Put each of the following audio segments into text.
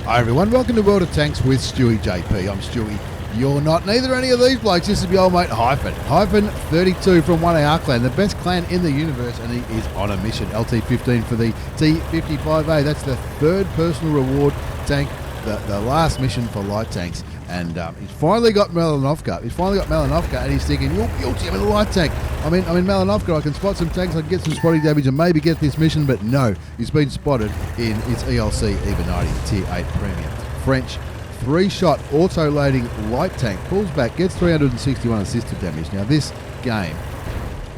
Hi everyone, welcome to World of Tanks with stewiejp. I'm Stewie. You're not. Neither are any of these blokes. This is my old mate Hyphen. Hyphen 32 from 1AR clan, the best clan in the universe, and he is on a mission. LT15 for the T55A. That's the third personal reward tank, the last mission for light tanks. And he's finally got Melanovka. And he's thinking, you're guilty, I'm in a light tank. I'm in Melanovka. I can spot some tanks, I can get some spotting damage and maybe get this mission. But no, he's been spotted in its ELC EVEN 90 Tier 8 Premium. French 3-shot auto-loading light tank. Pulls back, gets 361 assisted damage. Now this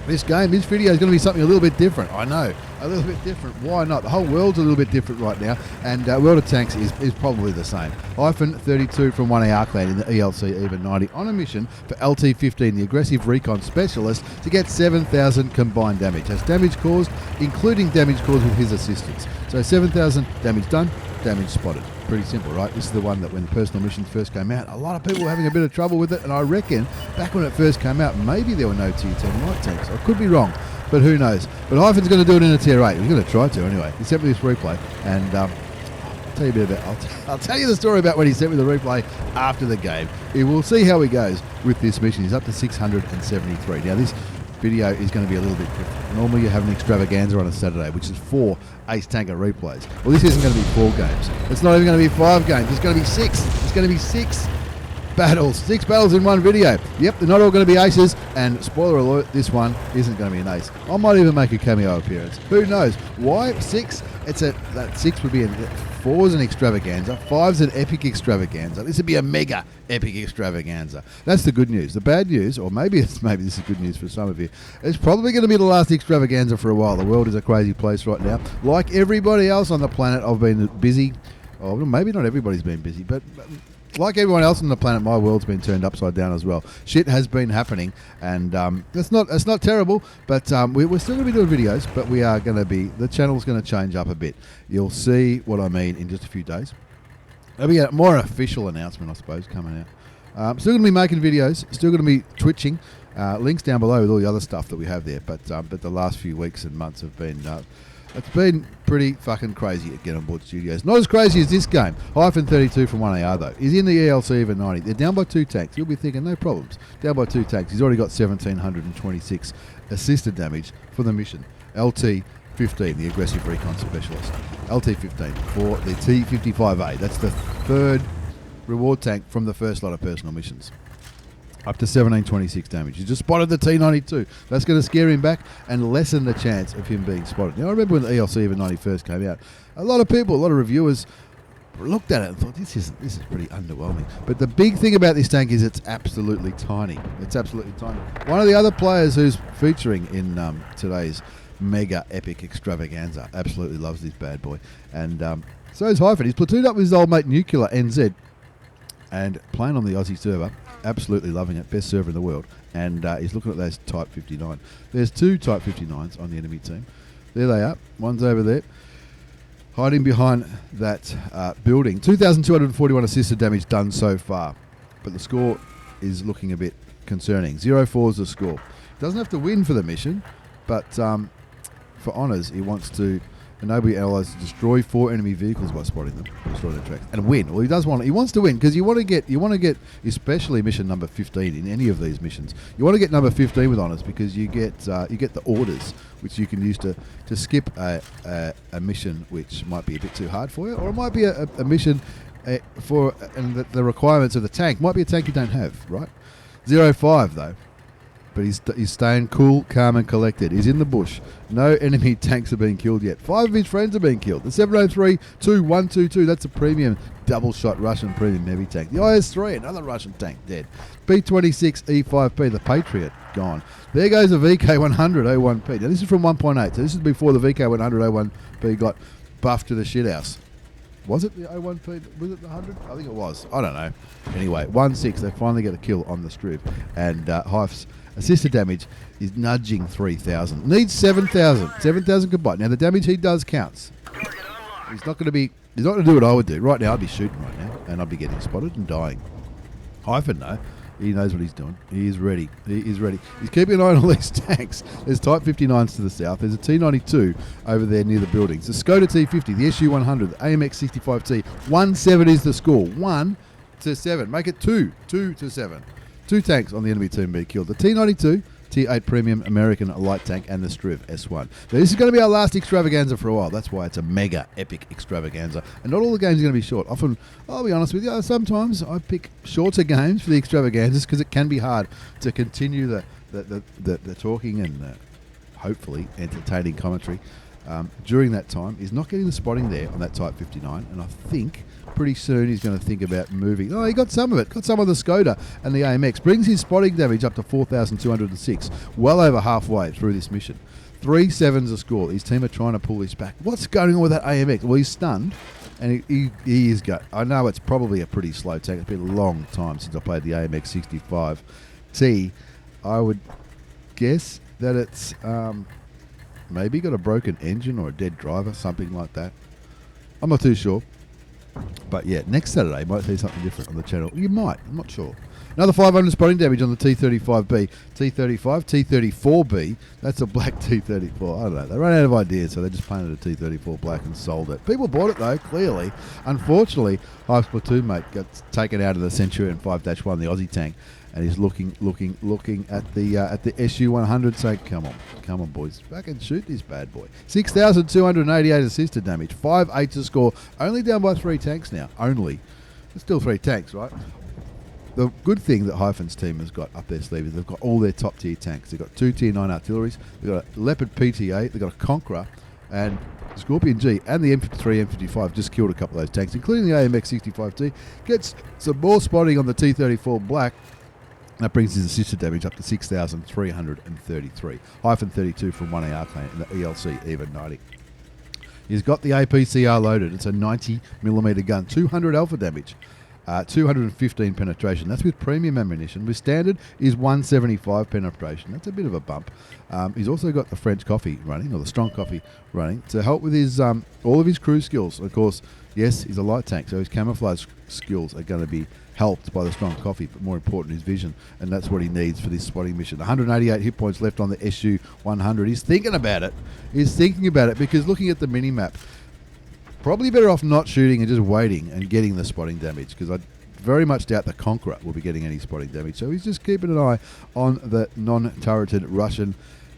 video is going to be something a little bit different. I know, a little bit different. Why not? The whole world's a little bit different right now, and World of Tanks is probably the same. Hyphen 32 from 1AR clan in the ELC EVEN 90 on a mission for LT15, the aggressive recon specialist, to get 7,000 combined damage. Has damage caused, including damage caused with his assistance. So 7,000 damage done, damage spotted. Pretty simple, right? This is the one that when personal missions first came out, a lot of people were having a bit of trouble with it, and I reckon back when it first came out, maybe there were no Tier 10 light tanks. I could be wrong, but who knows? But Hyphen's going to do it in a Tier 8. He's going to try to anyway. He sent me this replay, and I'll tell you a bit about. I'll tell you the story about when he sent me the replay after the game. We'll see how he goes with this mission. He's up to 673. Now this video is going to be a little bit different. Normally you have an extravaganza on a Saturday, which is 4 ace tanker replays. Well, this isn't going to be 4 games. It's not even going to be 5 games. It's going to be 6. It's going to be 6 battles. 6 battles in one video. Yep, they're not all going to be aces, and spoiler alert, this one isn't going to be an ace. I might even make a cameo appearance. Who knows? Why 6? That 6 would be 4's an extravaganza, 5's an epic extravaganza. This would be a mega epic extravaganza. That's the good news. The bad news, or maybe this is good news for some of you, it's probably going to be the last extravaganza for a while. The world is a crazy place right now. Like everybody else on the planet, I've been busy. Oh, maybe not everybody's been busy, but like everyone else on the planet, my world's been turned upside down as well. Shit has been happening, and it's not terrible, but we're still going to be doing videos, but we are going to be, the channel's going to change up a bit. You'll see what I mean in just a few days. There'll be a more official announcement, I suppose, coming out. Still going to be making videos, still going to be twitching. Links down below with all the other stuff that we have there, but the last few weeks and months have been... it's been pretty fucking crazy at Get On Board Studios. Not as crazy as this game. Hyphen 32 from 1AR though. He's in the ELC EVEN 90. They're down by 2 tanks. You'll be thinking, no problems. Down by 2 tanks. He's already got 1,726 assisted damage for the mission. LT15, the aggressive recon specialist. LT15 for the T55A. That's the third reward tank from the first lot of personal missions. Up to 1,726 damage. He just spotted the T92. That's going to scare him back and lessen the chance of him being spotted. Now, I remember when the ELC EVEN 90 first came out, a lot of reviewers looked at it and thought, this is pretty underwhelming. But the big thing about this tank is it's absolutely tiny. It's absolutely tiny. One of the other players who's featuring in today's mega epic extravaganza absolutely loves this bad boy. And so is Hyphen. He's platooned up with his old mate Nuclear NZ and playing on the Aussie server. Absolutely loving it. Best server in the world. And he's looking at those Type 59. There's 2 Type 59s on the enemy team. There they are. One's over there, hiding behind that building. 2,241 assisted damage done so far. But the score is looking a bit concerning. 0-4 is the score. Doesn't have to win for the mission, but for honours, he wants to enable your allies to destroy 4 enemy vehicles by spotting them, destroy their tracks, and win. Well, he wants to win because you want to get, especially mission number 15 in any of these missions. You want to get number 15 with honours because you get the orders, which you can use to skip a mission which might be a bit too hard for you, or it might be a mission for and the requirements of the tank might be a tank you don't have, right? 0-5 though. But he's staying cool, calm and collected. He's in the bush. No enemy tanks are being killed yet. 5 of his friends are being killed. The 703-2122, that's a premium double-shot Russian premium heavy tank. The IS-3, another Russian tank, dead. B-26E5P, the Patriot, gone. There goes the VK100-01P. Now this is from 1.8, so this is before the VK100-01P got buffed to the shithouse. Was it the 01P? Was it the 100? I think it was. I don't know. Anyway, 1-6. They finally get a kill on the strip. And Hyph's assisted damage is nudging 3,000. Needs 7,000. 7,000 combined. Now, the damage he does counts. He's not going to do what I would do. Right now, I'd be shooting right now. And I'd be getting spotted and dying. Hyphen, though. He knows what he's doing. He is ready. He is ready. He's keeping an eye on all these tanks. There's Type 59s to the south. There's a T92 over there near the buildings. The Skoda T50, the SU100, the AMX 65T. 1-7 is the score. 1-7. Make it 2-7. 2 tanks on the enemy team being killed. The T92, T8 Premium American Light Tank, and the Striv S1. Now, this is going to be our last extravaganza for a while. That's why it's a mega epic extravaganza. And not all the games are going to be short. Often, I'll be honest with you, sometimes I pick shorter games for the extravaganzas because it can be hard to continue the talking and hopefully entertaining commentary during that time. He's not getting the spotting there on that Type 59, and I think pretty soon he's going to think about moving. Oh, he got some of it. Got some of the Skoda and the AMX. Brings his spotting damage up to 4,206. Well over halfway through this mission. 3-7's a score. His team are trying to pull this back. What's going on with that AMX? Well, he's stunned, and he is gut. I know it's probably a pretty slow tank. It's been a long time since I played the AMX 65T. I would guess that it's maybe got a broken engine or a dead driver, something like that. I'm not too sure. But yeah, next Saturday might see something different on the channel. You might, I'm not sure. Another 500 spotting damage on the T35B. T35, T34B, that's a black T34. I don't know, they ran out of ideas, so they just painted a T34 black and sold it. People bought it though, clearly. Unfortunately, Hype's platoon mate got taken out of the Centurion 5-1, the Aussie tank, and he's looking at the SU100 saying, come on boys, back and shoot this bad boy. 6,288 assisted damage, 5-8 to score, only down by 3 tanks now, only. There's still 3 tanks, right? The good thing that Hyphen's team has got up their sleeve is they've got all their top tier tanks. They've got 2 tier 9 artilleries, they've got a Leopard PTA, they've got a Conqueror, and the Scorpion G and the M53, M55 just killed a couple of those tanks, including the AMX 65T. Gets some more spotting on the T34 black. That brings his assisted damage up to 6,333. Hyphen 32 from 1AR clan in the ELC EVEN 90. He's got the APCR loaded. It's a 90mm gun, 200 alpha damage, 215 penetration. That's with premium ammunition. With standard is 175 penetration. That's a bit of a bump. He's also got the French coffee running, or the strong coffee running, to help with his all of his crew skills. Of course, yes, he's a light tank, so his camouflage skills are going to be helped by the strong coffee, but more important, his vision, and that's what he needs for this spotting mission. 188 hit points left on the SU100. He's thinking about it. Because looking at the mini-map, probably better off not shooting and just waiting and getting the spotting damage, because I very much doubt the Conqueror will be getting any spotting damage. So he's just keeping an eye on the non-turreted Russian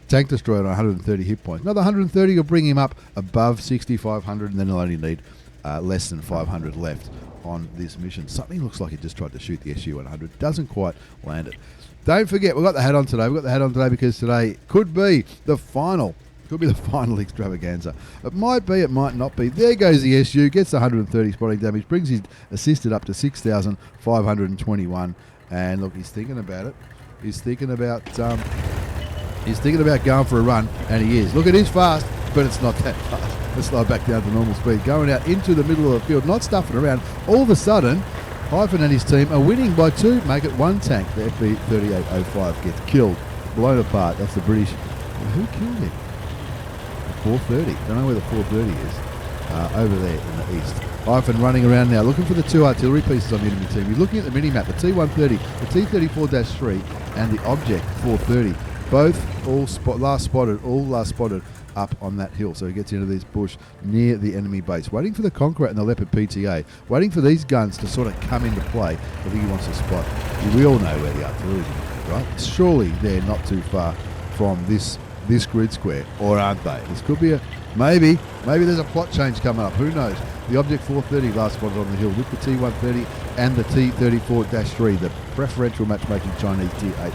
tank destroyer on 130 hit points. Another 130 will bring him up above 6,500, and then he'll only need less than 500 left on this mission. Something looks like he just tried to shoot the SU100. Doesn't quite land it. Don't forget, we've got the hat on today. We've got the hat on today because today could be the final extravaganza. It might be, it might not be. There goes the SU, gets the 130 spotting damage, brings his assisted up to 6,521. And look, he's thinking about it. He's thinking about going for a run, and he is. Look, it is fast, but it's not that fast. Let's slow back down to normal speed. Going out into the middle of the field, not stuffing around. All of a sudden, Hyphen and his team are winning by 2. Make it 1 tank. The FB3805 gets killed, blown apart. That's the British. Who killed him? The 430. Don't know where the 430 is. Over there in the east. Hyphen running around now, looking for the 2 artillery pieces on the enemy team. He's looking at the mini-map, the T130, the T34-3, and the Object 430. Both all last spotted up on that hill. So he gets into this bush near the enemy base, waiting for the Conqueror and the Leopard PTA, waiting for these guns to sort of come into play. I think he wants to spot. We all know where the artillery is, right? Surely they're not too far from this grid square, or aren't they? This could be maybe there's a plot change coming up. Who knows? The Object 430 last spotted on the hill with the T130 and the T34-3, the preferential matchmaking Chinese Tier 8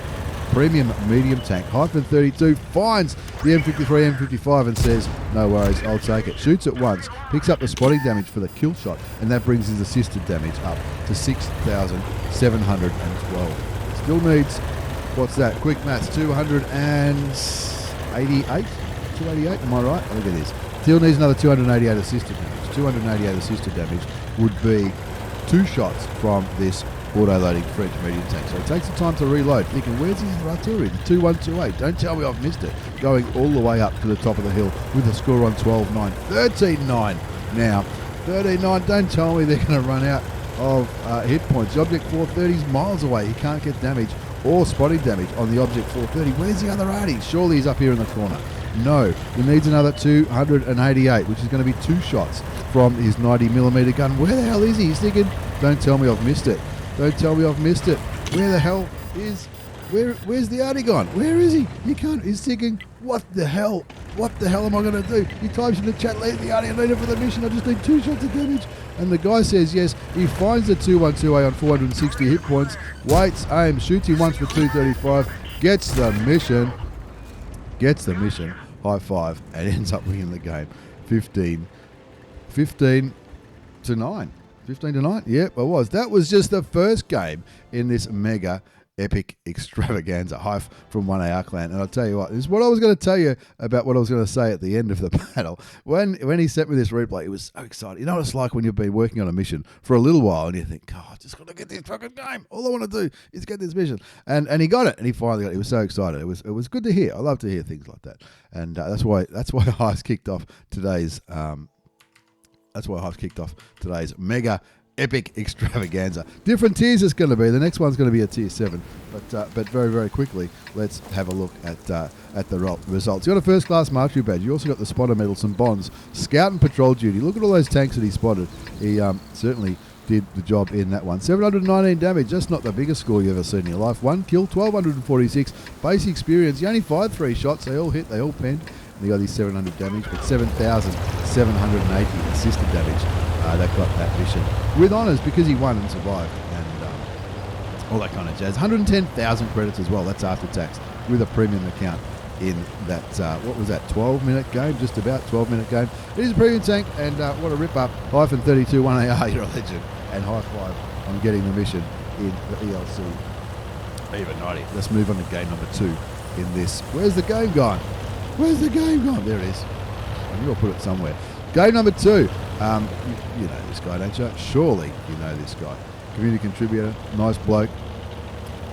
premium medium tank. Hyphen 32 finds the M53, M55 and says, no worries, I'll take it. Shoots it once, picks up the spotting damage for the kill shot, and that brings his assisted damage up to 6,712. Still needs, what's that? Quick maths, 288? 288, am I right? I think it is. Still needs another 288 assisted damage. 288 assisted damage would be 2 shots from this auto-loading French medium tank. So it takes the time to reload, thinking, where's his artillery? The 2128. Don't tell me I've missed it. Going all the way up to the top of the hill with a score on 12-9. 13-9 now. 13-9. Don't tell me they're going to run out of hit points. The Object 430 is miles away. He can't get damage or spotting damage on the Object 430. Where's the other 80? Surely he's up here in the corner. No, he needs another 288, which is going to be 2 shots from his 90mm gun. Where the hell is he? He's thinking, don't tell me I've missed it. Don't tell me I've missed it. Where the hell is... Where's the Artie gone? Where is he? He can't. He's thinking, what the hell? What the hell am I going to do? He types in the chat, leave the Artie, I need it for the mission. I just need 2 shots of damage. And the guy says yes. He finds the 212A on 460 hit points. Waits, aims, shoots him once for 235. Gets the mission. High five, and ends up winning the game. 15 to 9. 15 to 9? Yep, it was. That was just the first game in this mega epic extravaganza. Hyphen from 1AR clan. And I'll tell you what, this is what I was going to tell you about what I was going to say at the end of the battle. When he sent me this replay, it was so exciting. You know what it's like when you've been working on a mission for a little while and you think, God, I just got to get this fucking game. All I want to do is get this mission. And he got it, and he finally got it. He was so excited. It was good to hear. I love to hear things like that. And that's why Hyphen kicked off today's mega epic extravaganza. Different tiers it's going to be. The next one's going to be a tier 7. But very, very quickly, let's have a look at the results. You got a first class mastery badge. You also got the spotter medal, some bonds, scout and patrol duty. Look at all those tanks that he spotted. He certainly did the job in that one. 719 damage. That's not the biggest score you've ever seen in your life. 1 kill, 1246 base experience. He only fired 3 shots. They all hit. They all penned. And he got his 700 damage, but 7,780 assisted damage. That got that mission with honours because he won and survived, and all that kind of jazz. 110,000 credits as well. That's after tax with a premium account in that, what was that, 12-minute game? Just about 12-minute game. It is a premium tank, and what a rip-up. Hyphen 32 1AR, you're a legend. And high five on getting the mission in the ELC EVEN 90. Let's move on to game number 2 in this. Where's the game gone? Where's the game gone? There it is. I knew I'll put it somewhere. Game number 2. You know this guy, don't you? Surely you know this guy. Community contributor, nice bloke.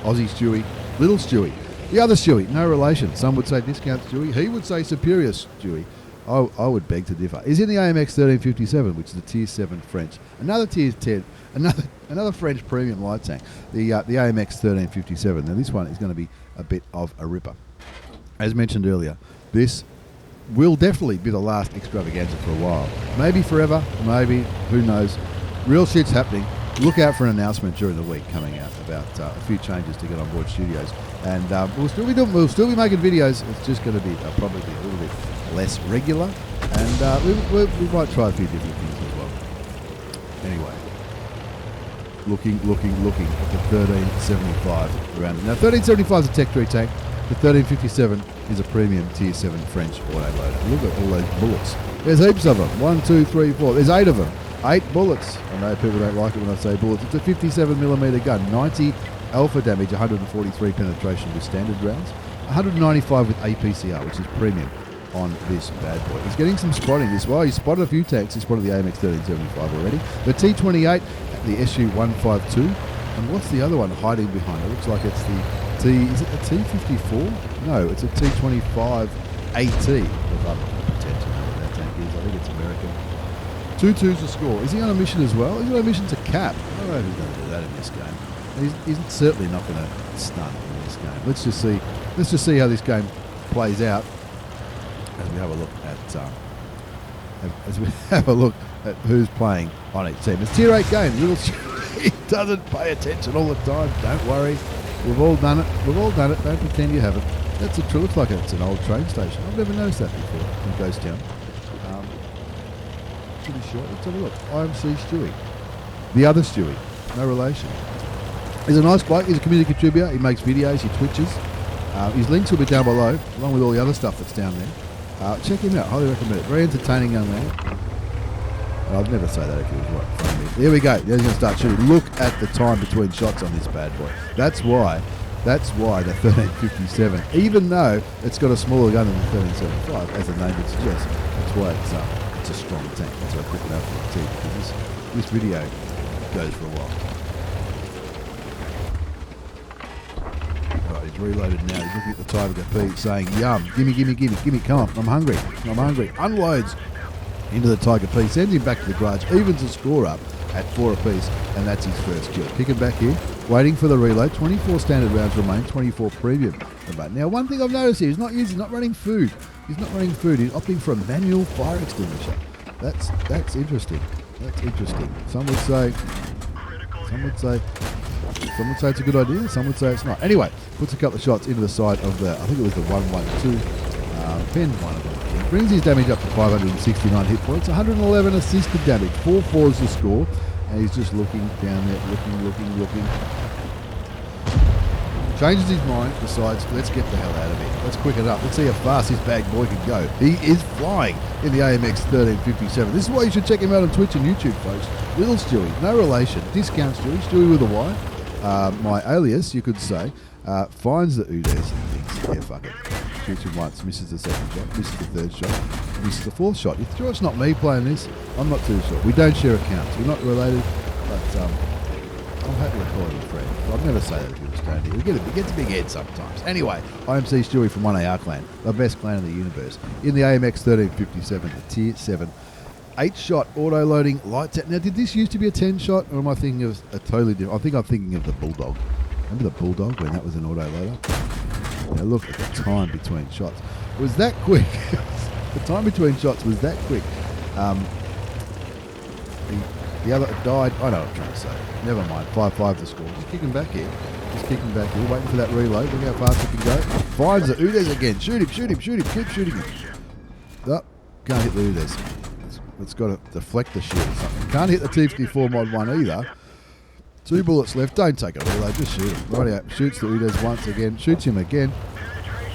Aussie Stewie, little Stewie. The other Stewie, no relation. Some would say discount Stewie. He would say superior Stewie. I would beg to differ. He's in the AMX 1357, which is the tier 7 French. Another tier 10, another French premium light tank. The AMX 1357. Now this one is going to be a bit of a ripper. As mentioned earlier, this will definitely be the last extravaganza for a while. Maybe forever, maybe, who knows. Real shit's happening. Look out for an announcement during the week coming out about a few changes to Get On Board Studios. And we'll still be making videos. It's just going to be probably be a little bit less regular. And we might try a few different things as well. Anyway, looking at the 1375 around. Now 1375 is a Tech 3 tank. The 1357 is a premium tier 7 French auto loader. Look at all those bullets. There's heaps of them. 1, 2, 3, 4. There's 8 of them. 8 bullets. I know people don't like it when I say bullets. It's a 57mm gun. 90 alpha damage, 143 penetration with standard rounds. 195 with APCR, which is premium on this bad boy. He's getting some spotting this way. He's spotted a few tanks. He's spotted the AMX 1375 already. The T28, the SU-152. And what's the other one hiding behind? It looks like it's the is it the T54? No, it's a T25 AT. That tank is. I think it's American. 2-2's the score. Is he on a mission as well? He's on a mission to cap. I don't know if he's going to do that in this game. He's certainly not going to stun in this game. Let's just see how this game plays out as we have a look at who's playing on each team. It's tier 8 game. He doesn't pay attention all the time. Don't worry. We've all done it. Don't pretend you haven't. That's a true. Looks like it's an old train station. I've never noticed that before in Ghost Town. Pretty short. Let's have a look. IMC Stewie. The other Stewie. No relation. He's a nice bloke. He's a community contributor. He makes videos. He twitches. His links will be down below, along with all the other stuff that's down there. Check him out. Highly recommend it. Very entertaining young man. I'd never say that if he was right in front of me. There we go. There's going to start shooting. Look at the time between shots on this bad boy. That's why the 1357, even though it's got a smaller gun than the 1375, as the name would suggest, that's why it's a strong tank. That's why I put it out for the team, because this video goes for a while. Right, he's reloaded now. He's looking at the Tiger P saying, yum, gimme, come on, I'm hungry. Unloads into the Tiger P, sends him back to the garage, evens the score up. at 4 apiece, and that's his first kill. Kicking back here, waiting for the reload. 24 standard rounds remain, 24 premium. Now, one thing I've noticed here, he's not running food. He's not running food. He's opting for a manual fire extinguisher. That's interesting. That's interesting. Some would say it's a good idea. Some would say it's not. Anyway, puts a couple of shots into the side of the, I think it was the 112. Pins one of them. Brings his damage up to 569 hit points, 111 assisted damage, 4-4 is the score, and he's just looking down there, looking. Changes his mind, decides, let's get the hell out of here. Let's quick it up. Let's see how fast this bag boy can go. He is flying in the AMX 1357. This is why you should check him out on Twitch and YouTube, folks. Little Stewie, no relation. Discount Stewie with a Y. My alias, you could say, finds the Udes and thinks, yeah, fuck it. Shoots him once, misses the second shot, misses the third shot, misses the fourth shot. You're sure it's not me playing this? I'm not too sure. We don't share accounts. We're not related, but I'm happy to call him a friend. I'd never say that if you were standing here. He gets a big head sometimes. Anyway, IMC Stewie from 1AR clan, the best clan in the universe. In the AMX 1357, the Tier 7. 8-shot auto-loading light set. Now, did this used to be a 10-shot, or am I thinking of a totally different? I think I'm thinking of the Bulldog. Remember the Bulldog when that was an auto-loader? Now look at the time between shots. It was that quick. The time between shots was that quick. The other died. I know what I'm trying to say. Never mind. 5-5 the score. Just kicking back here. Waiting for that reload. Look how fast he can go. Finds the Udes again. Shoot him. Keep shooting him. Oh, can't hit the Udes. It's got to deflect the shield or something. Can't hit the T-54 Mod 1 either. 2 bullets left. Don't take a reload. Just shoot him. Right out. Shoots the Udes once again. Shoots him again.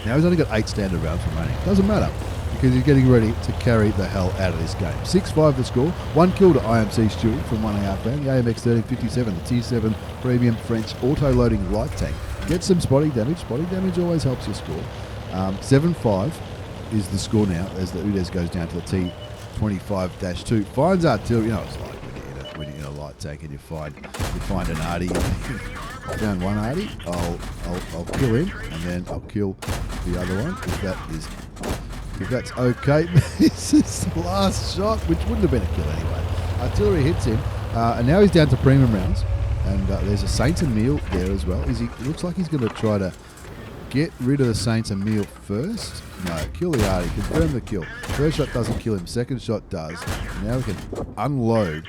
Now he's only got 8 standard rounds remaining. Doesn't matter because he's getting ready to carry the hell out of this game. 6-5 the score. 1 kill to IMC Stewie from 1AR clan. The AMX 1357, the Tier 7 premium French auto-loading light tank. Get some spotty damage. Spotty damage always helps you score. 7-5 is the score now as the Udes goes down to the T25-2. Finds artillery. You know what it's like when you're in a light tank and you find an arty. Found one arty. I'll kill him and then I'll kill the other one if that's okay. This is the last shot, which wouldn't have been a kill anyway. Artillery hits him, and now he's down to premium rounds. And there's a Saint and Meal there as well. It looks like he's going to try to get rid of the Saints and Meal first. No, kill the arty. Confirm the kill. First shot doesn't kill him. Second shot does. Now we can unload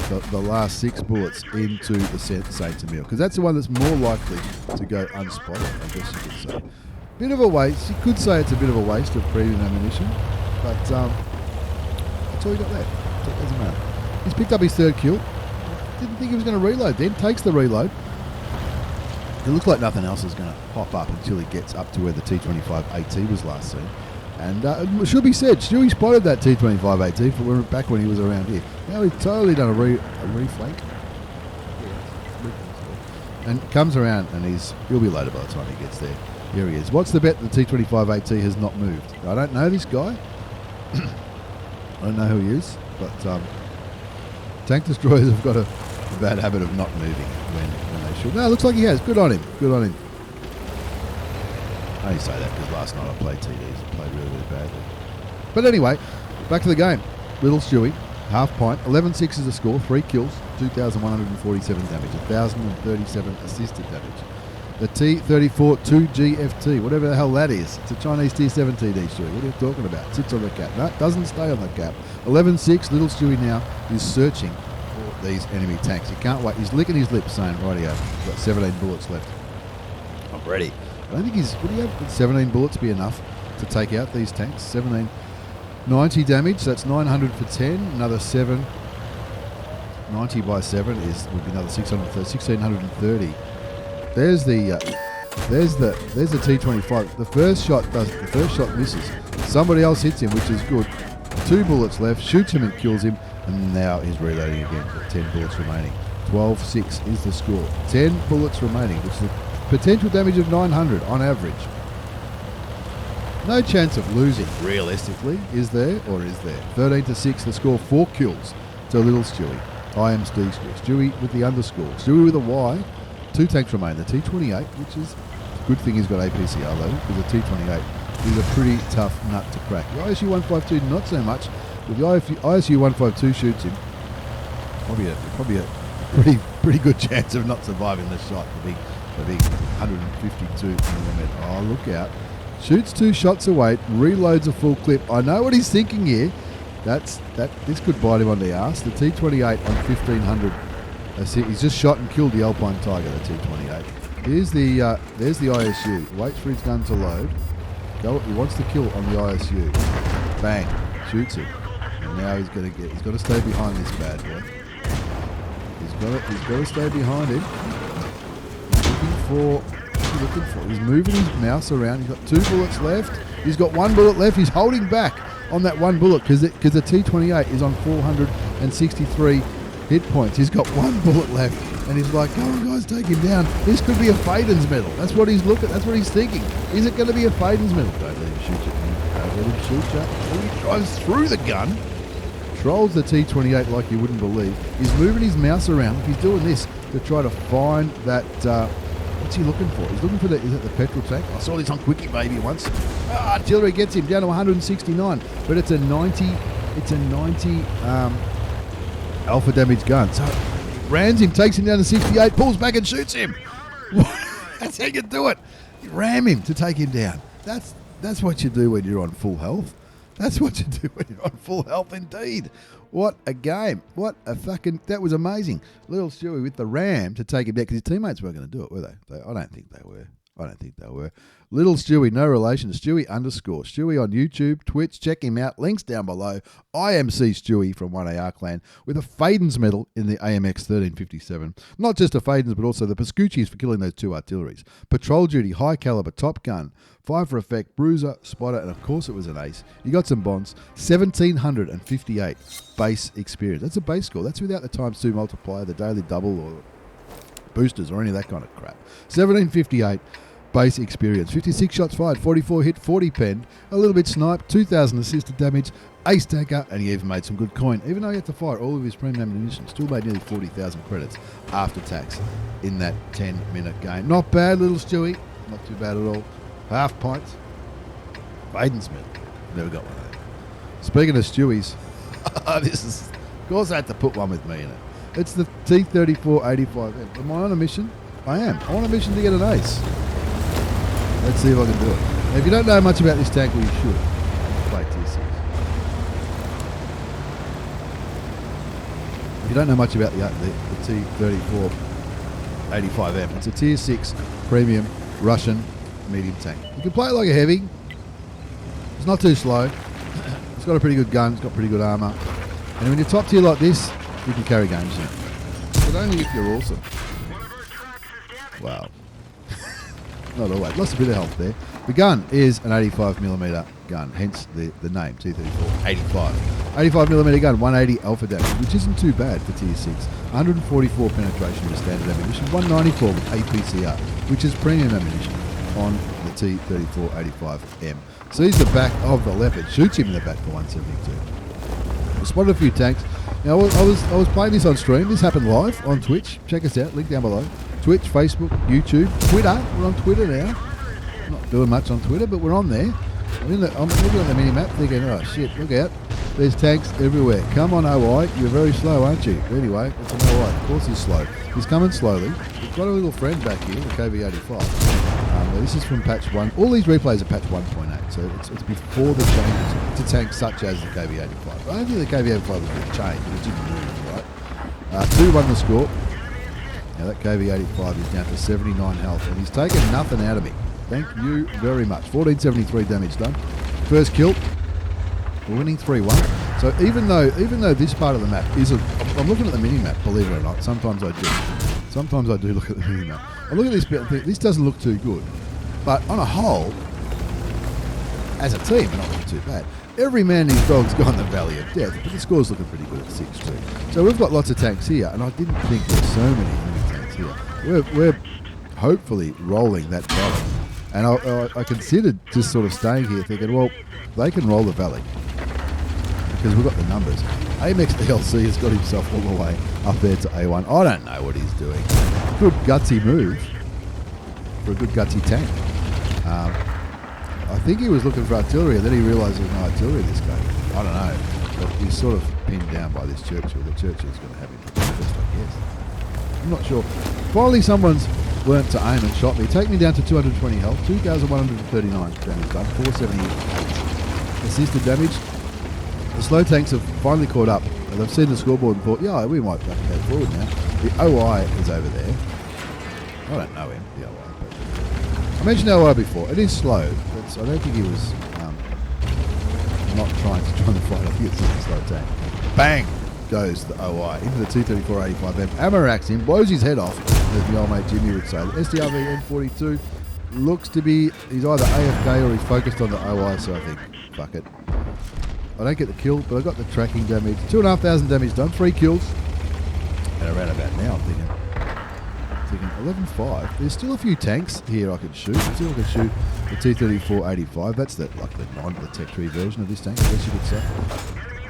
the last 6 bullets into the Saints and Meal because that's the one that's more likely to go unspotted, I guess you could say. Bit of a waste. You could say it's a bit of a waste of premium ammunition, but that's all you got left. So it doesn't matter. He's picked up his 3rd kill. Didn't think he was going to reload then. Takes the reload. It looks like nothing else is going to pop up until he gets up to where the T25 AT was last seen. And it should be said, Stewie spotted that T25 AT back when he was around here. Now he's totally done a reflank. And comes around and he'll be loaded by the time he gets there. Here he is. What's the bet the T25 AT has not moved? I don't know this guy. I don't know who he is, but tank destroyers have got a bad habit of not moving when they should. No, it looks like he has. Good on him. I only say that because last night I played TDs and played really, really badly. But anyway, back to the game. Little Stewie, half pint, 11-6 is the score, 3 kills, 2,147 damage, 1,037 assisted damage. The T-34 2GFT, whatever the hell that is. It's a Chinese Tier 7 TD, Stewie. What are you talking about? Sits on the cap. No, doesn't stay on the cap. 11-6, little Stewie now is searching for these enemy tanks. He can't wait. He's licking his lips saying, rightio, I've got 17 bullets left. I'm ready. I don't think would he have 17 bullets be enough to take out these tanks? 17, 90 damage, so that's 900 for 10, another 7, 90 by 7 would be another 1,630. There's the T25. The first shot misses. Somebody else hits him, which is good. 2 bullets left, shoots him and kills him, and now he's reloading again with 10 bullets remaining. 12-6 is the score. 10 bullets remaining, which is a potential damage of 900 on average. No chance of losing, realistically, is there or is there? 13-6 the score, 4 kills to little Stewie. I am Steve Stewie with the underscore. Stewie with a Y. 2 tanks remain. The T28, which is a good thing he's got APCR though, because the T28 is a pretty tough nut to crack. The ISU 152 not so much, but the ISU 152 shoots him. Probably a pretty good chance of not surviving this shot. The big 152 millimeter. Oh, look out! Shoots 2 shots away, reloads a full clip. I know what he's thinking here. This could bite him on the arse. The T28 on 1500. He's just shot and killed the Alpine Tiger. The T28. There's the ISU. Waits for his gun to load. He wants to kill on the ISU. Bang! Shoots him. And now he's got to stay behind this bad boy. He's got to stay behind him. He's looking for. He's moving his mouse around. He's got 2 bullets left. He's got 1 bullet left. He's holding back on that 1 bullet because the T28 is on 463 hit points. He's got 1 bullet left, and he's like, "Come on, guys, take him down. This could be a Faden's medal." That's what he's looking. That's what he's thinking. Is it going to be a Faden's medal? Don't let him shoot you. Don't let him shoot you. Oh, he drives through the gun. Trolls the T28 like you wouldn't believe. He's moving his mouse around. He's doing this to try to find that. What's he looking for? He's looking for is it the petrol tank? I saw this on Quickie Baby once. Artillery gets him down to 169, but it's a 90. It's a 90 alpha damage gun. So rams him, takes him down to 68, pulls back and shoots him. That's how you do it. You ram him to take him down. That's what you do when you're on full health. That's what you do when you're on full health indeed. What a game. What a fucking... That was amazing. Little Stewie with the ram to take him down because his teammates weren't going to do it, were they? I don't think they were. Little Stewie, no relation. Stewie_. Stewie on YouTube, Twitch. Check him out. Links down below. IMC Stewie from 1AR Clan with a Faden's medal in the AMX 1357. Not just a Faden's, but also the Pascucci's for killing those 2 artilleries. Patrol duty, high caliber, top gun. 5 for effect, bruiser, spotter, and of course it was an ace. You got some bonds. 1758 base experience. That's a base score. That's without the ×2 multiplier, the daily double, or boosters, or any of that kind of crap. 1758 base experience. 56 shots fired, 44 hit, 40 penned, a little bit sniped, 2,000 assisted damage, ace taker, and he even made some good coin. Even though he had to fire all of his premium ammunition, still made nearly 40,000 credits after tax in that 10-minute game. Not bad, little Stewie. Not too bad at all. Half pints. Faden's medal. Never got one of them. Speaking of Stewies, of course I had to put one with me in it. It's the T3485M. Am I on a mission? I am. I'm on a mission to get an ace. Let's see if I can do it. Now, if you don't know much about this tank, well, you should. Play tier 6. If you don't know much about the T3485M, it's a tier 6 premium Russian medium tank. You can play it like a heavy. It's not too slow. It's got a pretty good gun. It's got pretty good armour. And when you're top tier like this, you can carry games in it. But only if you're awesome. Wow. Not always. Lost a bit of health there. The gun is an 85mm gun, hence the name, T3485. 85mm gun, 180 alpha damage, which isn't too bad for tier 6. 144 penetration with standard ammunition, 194 with APCR, which is premium ammunition on the T3485M. Sees the back of the Leopard, shoots him in the back for 172. I spotted a few tanks. Now I was playing this on stream. This happened live on Twitch. Check us out, link down below. Twitch, Facebook, YouTube, Twitter. We're on Twitter now. Not doing much on Twitter, but we're on there. I'm looking at the mini map thinking, oh shit, look out. There's tanks everywhere. Come on, OI. You're very slow, aren't you? Anyway, it's an OI. Of course he's slow. He's coming slowly. We've got a little friend back here, the KV85. This is from patch 1. All these replays are patch 1.8, so it's before the changes to tanks such as the KV85. I don't think the KV85 was going to change, but it didn't move, right? 2-1 the score. Now that KV85 is down to 79 health, and he's taken nothing out of me. Thank you very much. 1473 damage done. First kill. We're winning 3-1. So even though this part of the map isn't... I'm looking at the mini-map, believe it or not. Sometimes I do. Sometimes I do look at the mini-map. I look at this bit and think, this doesn't look too good. But on a whole, as a team, we're not looking too bad. Every man and his dog's gone the valley of death, but the score's looking pretty good at 6-2. So we've got lots of tanks here, and I didn't think there were so many tanks here. We're hopefully rolling that valley. And I considered just sort of staying here thinking, well, they can roll the valley because we've got the numbers. AMX ELC has got himself all the way up there to A1. I don't know what he's doing. Good gutsy move for a good gutsy tank. I think he was looking for artillery and then he realised there's no artillery in this game. I don't know. but he's sort of pinned down by this Churchill. The Churchill's going to have him first, I guess. I'm not sure. Finally, someone's learnt to aim and shot me. Take me down to 220 health, 2,139 damage done, 478 assisted damage. The slow tanks have finally caught up. And they've seen the scoreboard and thought, yeah, we might go forward now. The OI is over there. I don't know him, the OI. But I mentioned OI before. It is slow. I don't think he was not trying to fight. I think it's just a slow tank. Bang goes the OI into the 234-85M. Ammo racks him, blows his head off, as the old mate Jimmy would say. The SDRV M42 looks to be, he's either AFK or he's focused on the OI, so I think, fuck it. I don't get the kill, but I got the tracking damage. 2,500 damage done, 3 kills. And around about now, I'm thinking 11.5. There's still a few tanks here I can shoot. Still I can shoot the T-34-85. That's the tech tree version of this tank, I guess you could say.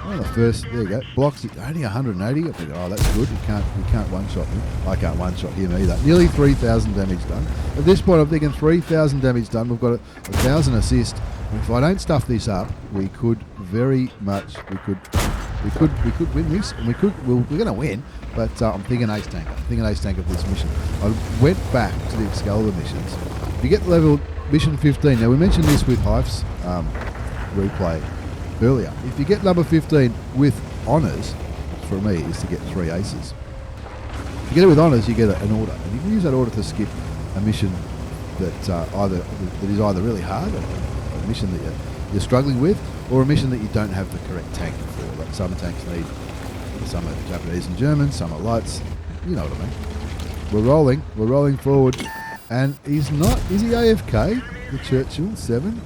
Oh, the first, there you go. Blocks only 180. I think, oh, that's good. You can't one-shot me. I can't one-shot him either. Nearly 3,000 damage done. At this point, I'm thinking 3,000 damage done. We've got 1,000 assist. And if I don't stuff this up, we could very much, we could win this, and we're going to win. But I'm thinking ace tank. I'm thinking ace tank of this mission. I went back to the Excalibur missions. If you get level mission 15, now we mentioned this with Hyphen's replay earlier. If you get number 15 with honours, for me, is to get 3 aces. If you get it with honours, you get an order, and you can use that order to skip a mission that is either really hard, or a mission that you're struggling with, or a mission that you don't have the correct tank for. Like some tanks need, some are Japanese and German, some are lights. You know what I mean. We're rolling forward, and is he AFK? The Churchill 7.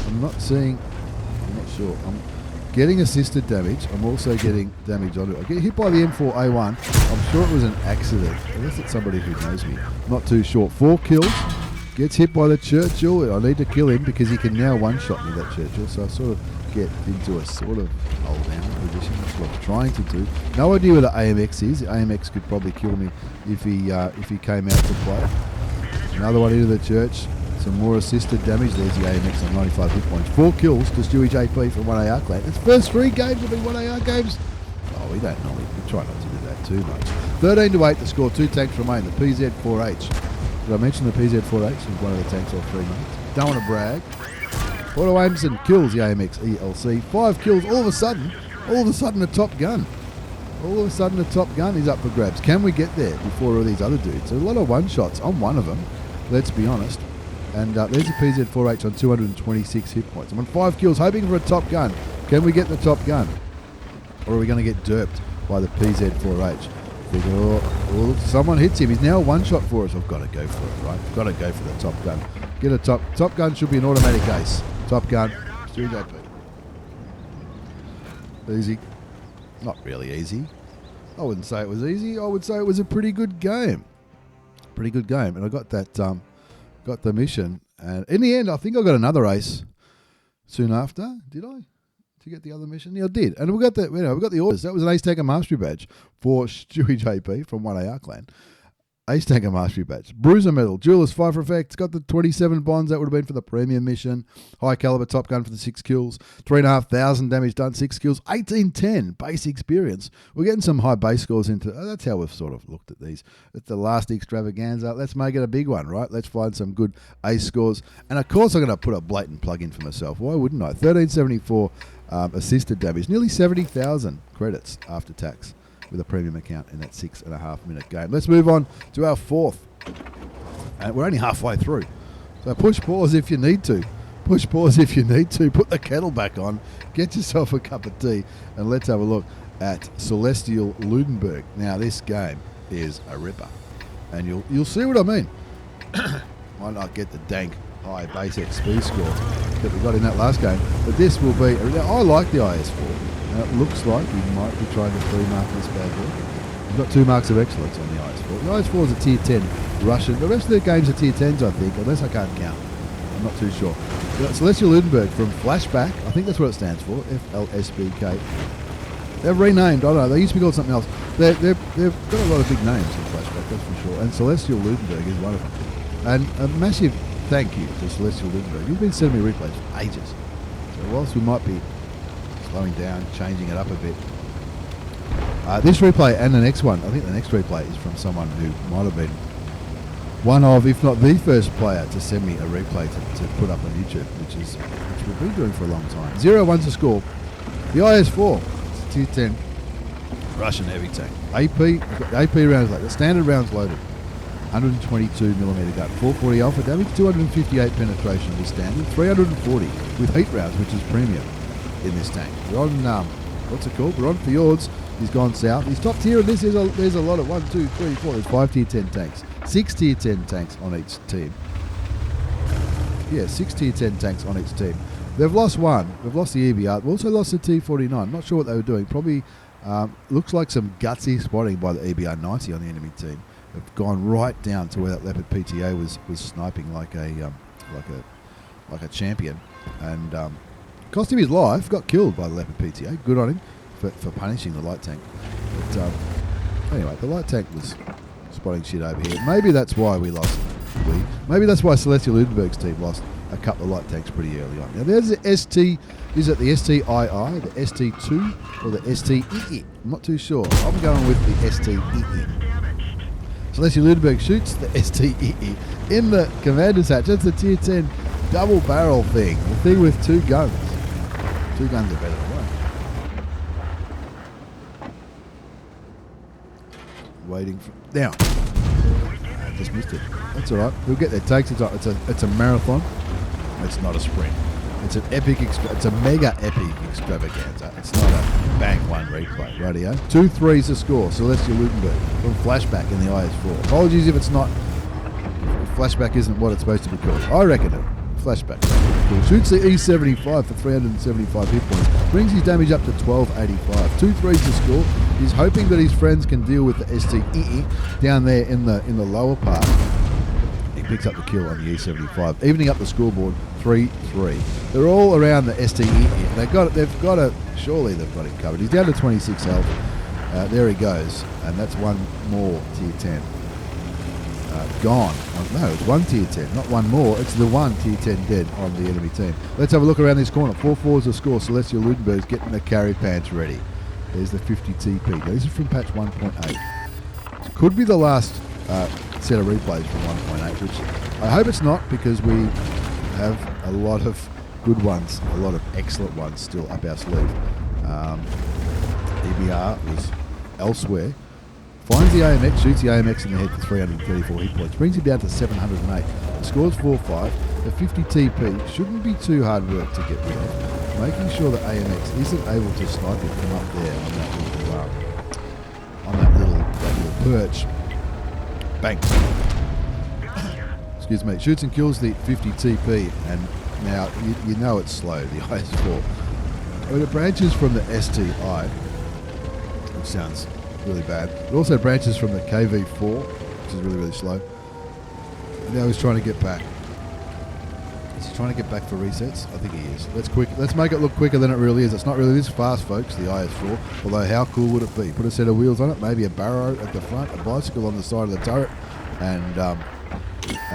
I'm not sure. I'm getting assisted damage. I'm also getting damage on it. I get hit by the M4A1. I'm sure it was an accident. Unless it's somebody who knows me. Not too sure. 4 kills. Gets hit by the Churchill. I need to kill him because he can now one-shot me, that Churchill. So I sort of get into a sort of hold down position. That's what I'm trying to do. No idea where the AMX is. The AMX could probably kill me if he came out to play. Another one into the church. Some more assisted damage. There's the AMX on 95 hit points. 4 kills to stewiejp from 1AR clan. Its first 3 games have been 1AR games. Oh, we don't normally. We try not to do that too much. 13-8 to score. 2 tanks remain. The PZ-4H. Did I mention the PZ-4H is one of the tanks off 3 minutes? Don't want to brag. Auto aims and kills the AMX ELC. 5 kills. All of a sudden a top gun. All of a sudden a top gun is up for grabs. Can we get there before all these other dudes? A lot of one-shots. I'm one of them. Let's be honest. And there's a PZ-4H on 226 hit points. I'm on 5 kills, hoping for a top gun. Can we get the top gun? Or are we going to get derped by the PZ-4H? Someone hits him. He's now a one-shot for us. I've got to go for it, right? Got to go for the top gun. Get a top gun should be an automatic ace. Top gun, stewiejp. Easy. Not really easy. I wouldn't say it was easy. I would say it was a pretty good game. Pretty good game. And I got that... got the mission, and in the end, I think I got another ace soon after. Did I? To get the other mission? Yeah, I did. And we got the, we got the orders. That was an Ace Tanker Mastery Badge for stewiejp from 1AR clan. Ace Tanker Mastery Badge. Bruiser Medal. Duelist 5 for effects. Got the 27 bonds. That would have been for the premium mission. High caliber Top Gun for the 6 kills. 3,500 damage done. 6 kills. 1810 base experience. We're getting some high base scores into... that's how we've sort of looked at these. It's the last extravaganza. Let's make it a big one, right? Let's find some good ace scores. And of course, I'm going to put a blatant plug in for myself. Why wouldn't I? 1374 assisted damage. Nearly 70,000 credits after tax, with a premium account in that 6.5 minute game. Let's move on to our 4th. And we're only halfway through. So push pause if you need to. Push pause if you need to. Put the kettle back on. Get yourself a cup of tea. And let's have a look at CelestiaLudenberg. Now this game is a ripper. And you'll see what I mean. Might not get the dank high base XP score that we got in that last game. But this will be... I like the IS4. It looks like we might be trying to 3-mark this bad boy. We've got 2 marks of excellence on the IS4. The IS4 is a tier 10 Russian. The rest of the games are tier 10s, I think, unless I can't count. I'm not too sure. CelestiaLudenberg from Flashback, I think that's what it stands for, FLSBK. They've renamed, I don't know, they used to be called something else. They've got a lot of big names in Flashback, that's for sure. And CelestiaLudenberg is one of them. And a massive thank you to CelestiaLudenberg. You've been sending me replays for ages. So whilst we might be slowing down, changing it up a bit. This replay and the next one, I think the next replay is from someone who might have been one of, if not the first player to send me a replay to put up on YouTube, which we've been doing for a long time. 0-1's the score. The IS-4, it's a tier 10 Russian heavy tank. AP rounds loaded, the standard rounds loaded. 122mm gun, 440 alpha damage, 258 penetration is standard, 340 with heat rounds, which is premium in this tank. We're on, what's it called? We're on Fjords. He's gone south. He's top tier, and there's a lot of 1, 2, 3, 4. There's 5 tier 10 tanks, 6 tier 10 tanks on each team. Yeah, 6 tier 10 tanks on each team. They've lost one. They've lost the EBR. They've also lost the T49. Not sure what they were doing. Probably looks like some gutsy spotting by the EBR 90 on the enemy team. They've gone right down to where that Leopard PTA was sniping like a champion, and cost him his life. Got killed by the Leopard PTA. Good on him for punishing the light tank. But anyway, the light tank was spotting shit over here. Maybe that's why we lost. Maybe that's why CelestiaLudenberg's team lost a couple of light tanks pretty early on. Now there's the ST. Is it the STII, the ST2, or the STEE? I'm not too sure. I'm going with the STEE. CelestiaLudenberg shoots the STEE in the commander's hatch. That's the tier 10 double barrel thing. The thing with 2 guns. 2 guns are better than 1. Waiting for now. I just missed it. That's all right. We'll get there. Takes its time. It's a marathon. It's not a sprint. It's an epic. It's a mega epic extravaganza. It's not a bang one replay. Rightio. 2-3's the score. CelestiaLudenberg from flashback in the IS-4. Apologies if it's not. Flashback isn't what it's supposed to be called. I reckon it. Flashback. Cool. Shoots the E75 for 375 hit points. Brings his damage up to 1285. 2-3's the score. He's hoping that his friends can deal with the STEE down there in the lower part. He picks up the kill on the E75, evening up the scoreboard 3-3. They're all around the STEE. They've got it. Surely they've got him covered. He's down to 26 health. There he goes, and that's one more tier 10. Gone. No, it's 1 tier 10, not one more. It's the 1 tier 10 dead on the enemy team. Let's have a look around this corner. 4-4's the score. CelestiaLudenberg's getting the carry pants ready. There's the 50 TP. Now, this is from patch 1.8. Could be the last set of replays from 1.8, which I hope it's not, because we have a lot of good ones, a lot of excellent ones still up our sleeve. EBR was elsewhere. Finds the AMX, shoots the AMX in the head for 334 hit points, brings him down to 708. The score's 4-5. The 50 TP shouldn't be too hard work to get rid of. Making sure that AMX isn't able to snipe him from up there on that little perch. Bang. Excuse me. Shoots and kills the 50 TP, and now you know it's slow, the IS-4. When it branches from the STI, which sounds really bad. It also branches from the KV4, which is really, really slow. And now he's trying to get back. Is he trying to get back for resets? I think he is. Let's make it look quicker than it really is. It's not really this fast, folks, the IS-4. Although how cool would it be? Put a set of wheels on it, maybe a barrow at the front, a bicycle on the side of the turret, and I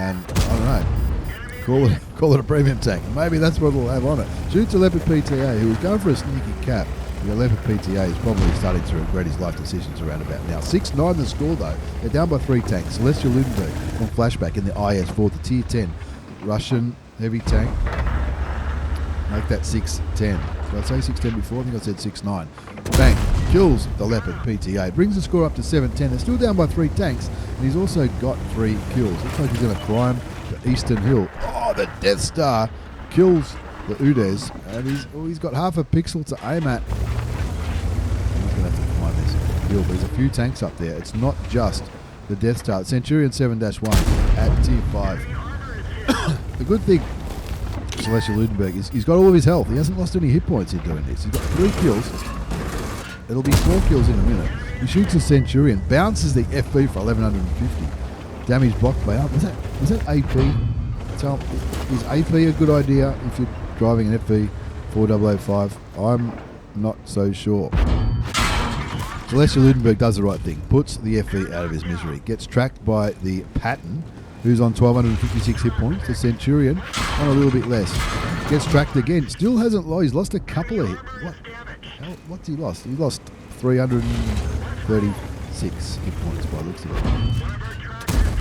don't know. Call it a premium tank. Maybe that's what we'll have on it. Shoots a Leopard PTA who was going for a sneaky cap. The Leopard PTA is probably starting to regret his life decisions around about now. 6-9 the score though. They're down by 3 tanks. CelestiaLudenberg on flashback in the IS-4, the tier 10 Russian heavy tank. Make that 6-10. Did I say 6-10 before? I think I said 6-9. Bang. Kills the Leopard PTA. Brings the score up to 7-10. They're still down by 3 tanks. And he's also got 3 kills. Looks like he's going to climb the Eastern Hill. Oh, the Death Star kills the Udes. And he's got half a pixel to aim at. He's going to have to find this hill. But there's a few tanks up there. It's not just the Death Star. Centurion 7-1 at tier 5. The good thing CelestiaLudenberg is he's got all of his health. He hasn't lost any hit points in doing this. He's got 3 kills. It'll be 4 kills in a minute. He shoots a Centurion, bounces the FV for 1150. Damage blocked by up. Was that AP? So is AP a good idea if you're driving an FV 4005? I'm not so sure. CelestiaLudenberg does the right thing. Puts the FV out of his misery. Gets tracked by the Patton. who's on 1,256 hit points. The Centurion on a little bit less. Gets tracked again. Still hasn't lost. He's lost a couple of hit. What's he lost? He lost 336 hit points by the looks of it.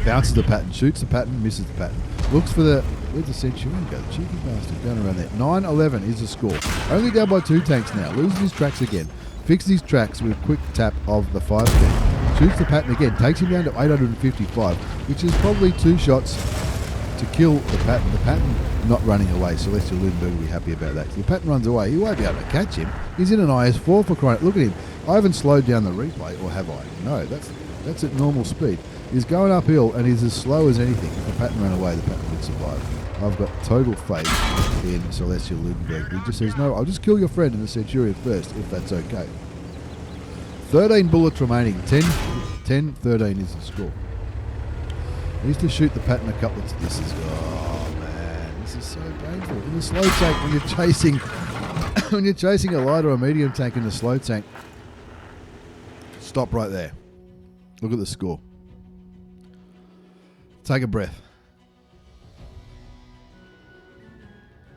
Bounces the pattern, shoots the pattern, misses the pattern. Looks for the... Where'd the Centurion go? Cheeky bastard. Down around there. 9-11 is the score. Only down by 2 tanks now. Loses his tracks again. Fixes his tracks with a quick tap of the 5 tank. Shoots the pattern again. Takes him down to 855, which is probably 2 shots to kill the pattern. The pattern not running away. CelestiaLudenberg will be happy about that. If the pattern runs away, he won't be able to catch him. He's in an IS-4 for crying. Look at him. I haven't slowed down the replay, or have I? No, that's at normal speed. He's going uphill and he's as slow as anything. If the pattern ran away, the pattern would survive. I've got total faith in CelestiaLudenberg. He just says, no, I'll just kill your friend in the Centurion first, if that's okay. 13 bullets remaining. 10-13 is the score. I used to shoot the pattern a couple of... This is... Oh, man. This is so painful. In the slow tank, when you're chasing... when you're chasing a light or a medium tank in the slow tank, stop right there. Look at the score. Take a breath.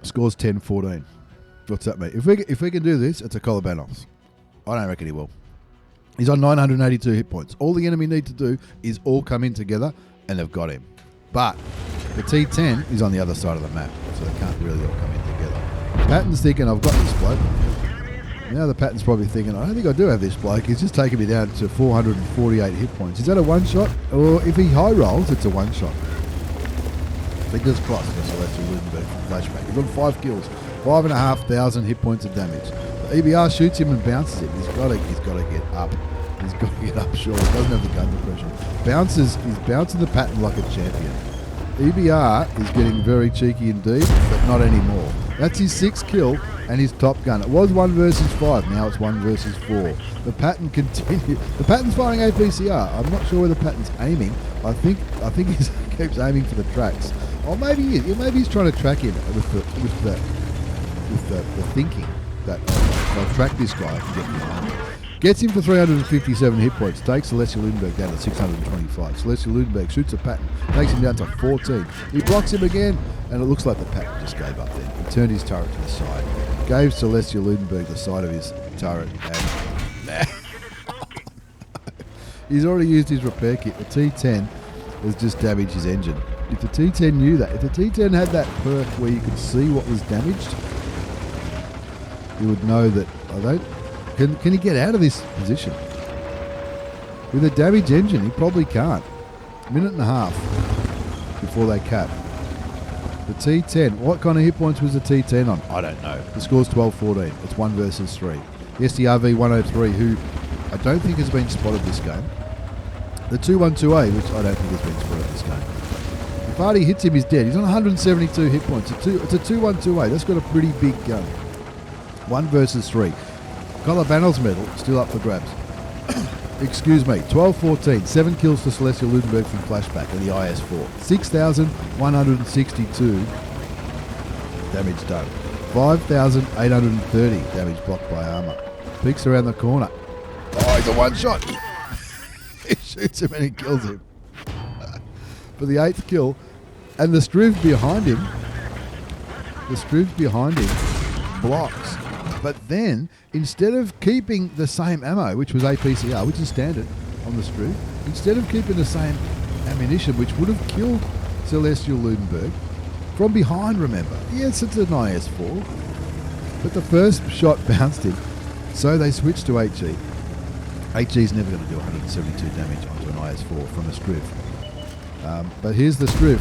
Score's 10-14. What's that mean? If we can do this, it's a Colabanos. I don't reckon he will. He's on 982 hit points. All the enemy need to do is all come in together, and they've got him. But the T10 is on the other side of the map, so they can't really all come in together. Pattern's thinking, I've got this bloke. Now the pattern's probably thinking, I don't think I do have this bloke. He's just taking me down to 448 hit points. Is that a one-shot? Or if he high rolls, it's a one-shot. Fingers crossed for CelestiaLudenberg from Flashback. He's on 5 kills, 5,500 hit points of damage. The EBR shoots him and bounces him. He's got to get up. He's got to get up short. He doesn't have the gun depression. He's bouncing the pattern like a champion. EBR is getting very cheeky indeed, but not anymore. That's his 6th kill and his top gun. It was 1 versus 5, now it's 1 versus 4. The pattern continues. The pattern's firing APCR. I'm not sure where the pattern's aiming. I think he keeps aiming for the tracks. Or maybe he's trying to track him with the thinking that I'll track this guy and get behind him. Gets him for 357 hit points. Takes CelestiaLudenberg down to 625. CelestiaLudenberg shoots a pattern. Takes him down to 14. He blocks him again, and it looks like the pattern just gave up then. He turned his turret to the side. Gave CelestiaLudenberg the side of his turret, and he's already used his repair kit. The T10 has just damaged his engine. If the T10 knew that, if the T10 had that perk where you could see what was damaged, you would know that Can he get out of this position? With a damaged engine, he probably can't. A minute and a half before they cap. The T10, what kind of hit points was the T10 on? I don't know. The score's 12-14. It's 1 versus 3. The SDRV 103, who I don't think has been spotted this game. The 212A, which I don't think has been spotted this game. If Artie hits him, he's dead. He's on 172 hit points. It's a 212A. That's got a pretty big gun. 1 versus 3. Colabanos medal still up for grabs. Excuse me. 12-14. 7 kills to CelestiaLudenberg from Flashback in the IS-4. 6,162 damage done. 5,830 damage blocked by armor. Peeks around the corner. Oh, he's a one-shot. He shoots him and he kills him. For the 8th kill. And the Striv behind him. Blocks. But then, instead of keeping the same ammo, which was APCR, which is standard on the Striv, instead of keeping the same ammunition, which would have killed CelestiaLudenberg, from behind, remember. Yes, it's an IS-4, but the first shot bounced him, so they switched to HE. HE's never going to do 172 damage onto an IS-4 from a Striv. But here's the Striv.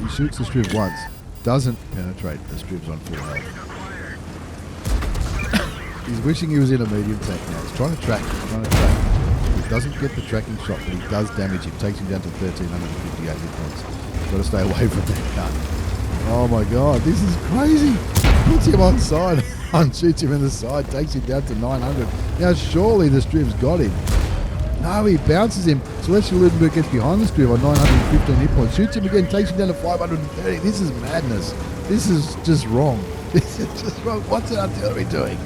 He shoots the Striv once, doesn't penetrate. The Striv's on full health. He's wishing he was in a medium tank now. He's trying to track. He doesn't get the tracking shot, but he does damage him. Takes him down to 1,358 hit points. Got to stay away from that gun. Oh my God, this is crazy. Puts him on side and shoots him in the side. Takes him down to 900. Now surely the Striv's got him. No, he bounces him. CelestiaLudenberg gets behind the Striv on 915 hit points. Shoots him again. Takes him down to 530. This is madness. This is just wrong. This is just wrong. What's the artillery doing?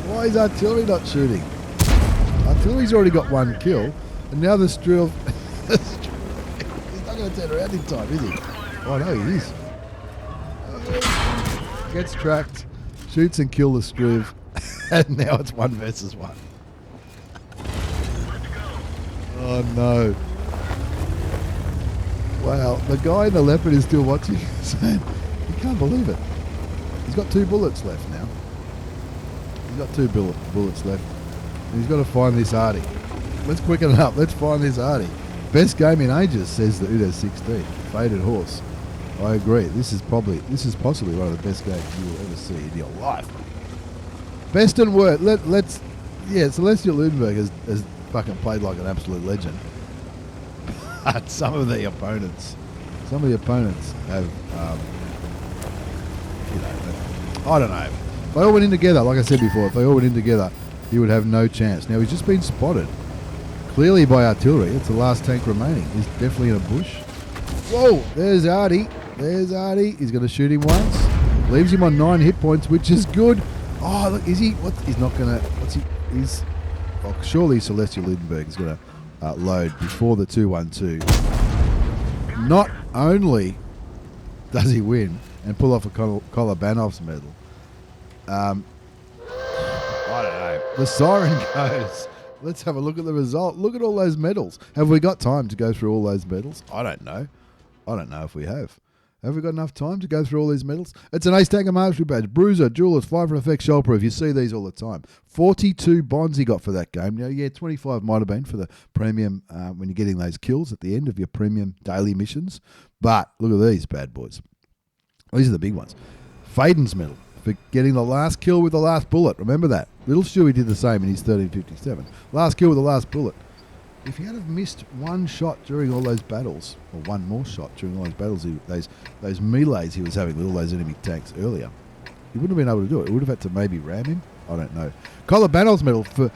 Why is artillery not shooting? Artillery's already got 1 kill, and now the Striv, he's not going going to turn around in time, is he? Oh, no, he is. Gets tracked, shoots and kills the Striv, and now it's 1 versus 1. Oh, no. Wow, the guy in the leopard is still watching, saying he can't believe it. He's got 2 bullets left now. He's got 2 bullets left. And he's got to find this Artie. Let's quicken it up. Let's find this Artie. Best game in ages, says the Udo16. Faded horse. I agree. This is possibly one of the best games you will ever see in your life. Best and worst. CelestiaLudenberg has fucking played like an absolute legend. But some of the opponents have, I don't know. If they all went in together, like I said before, if they all went in together, he would have no chance. Now, he's just been spotted, clearly by artillery. It's the last tank remaining. He's definitely in a bush. Whoa, there's Artie. There's Artie. He's going to shoot him once. Leaves him on 9 hit points, which is good. Oh, look, is he? What? He's not going to, what's he? He's, well, surely CelestiaLudenberg is going to load before the 2-1-2. Not only does he win and pull off a Kolobanov's medal, I don't know. The siren goes. Let's have a look at the result. Look at all those medals. Have we got time to go through all those medals? I don't know. I don't know if we have. Have we got enough time to go through all these medals? It's an Ace Tanker Mastery Badge. Bruiser, Duelist, 5 for Effect, Shoal Proof. You see these all the time. 42 bonds he got for that game. Now, yeah, 25 might have been for the premium when you're getting those kills at the end of your premium daily missions. But look at these bad boys. These are the big ones. Faden's medal for getting the last kill with the last bullet. Remember that. Little Stewie did the same in his 1357. Last kill with the last bullet. If he had have missed one shot during all those battles, or one more shot during all those battles, those melees he was having with all those enemy tanks earlier, he wouldn't have been able to do it. He would have had to maybe ram him. I don't know. Kolobanov's medal for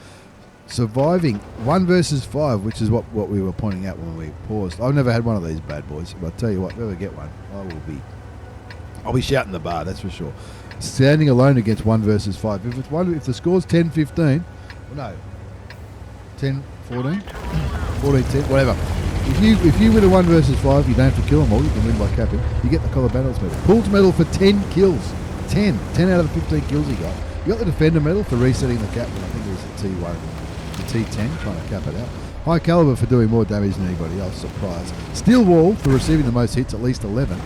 surviving 1 versus 5, which is what we were pointing out when we paused. I've never had one of these bad boys, but I'll tell you what, if I ever get one, I'll be shouting the bar, that's for sure. Standing alone against 1 versus 5. If the score's 10-15, well, no, 10-14, 14-10, whatever. If you win a 1 versus 5, you don't have to kill them all. You can win by capping. You get the Kolobanov's medal. Pool's medal for 10 kills. 10 out of the 15 kills he got. You got the Defender medal for resetting the cap. I think it was the T1, the T10, trying to cap it out. High Caliber for doing more damage than anybody else. Surprise. Steel Wall for receiving the most hits, at least 11.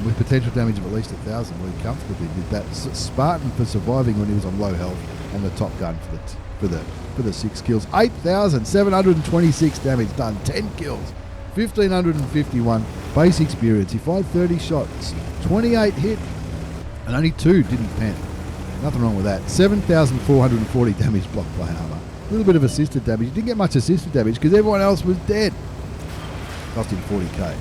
With potential damage of at least 1,000, where he comfortably did that. Spartan for surviving when he was on low health, and the Top Gun for the 6 kills. 8,726 damage done, 10 kills, 1,551 base experience. He fired 30 shots, 28 hit, and only 2 didn't pen. Nothing wrong with that. 7,440 damage blocked by armor. A little bit of assisted damage. He didn't get much assisted damage because everyone else was dead. Cost him 40k.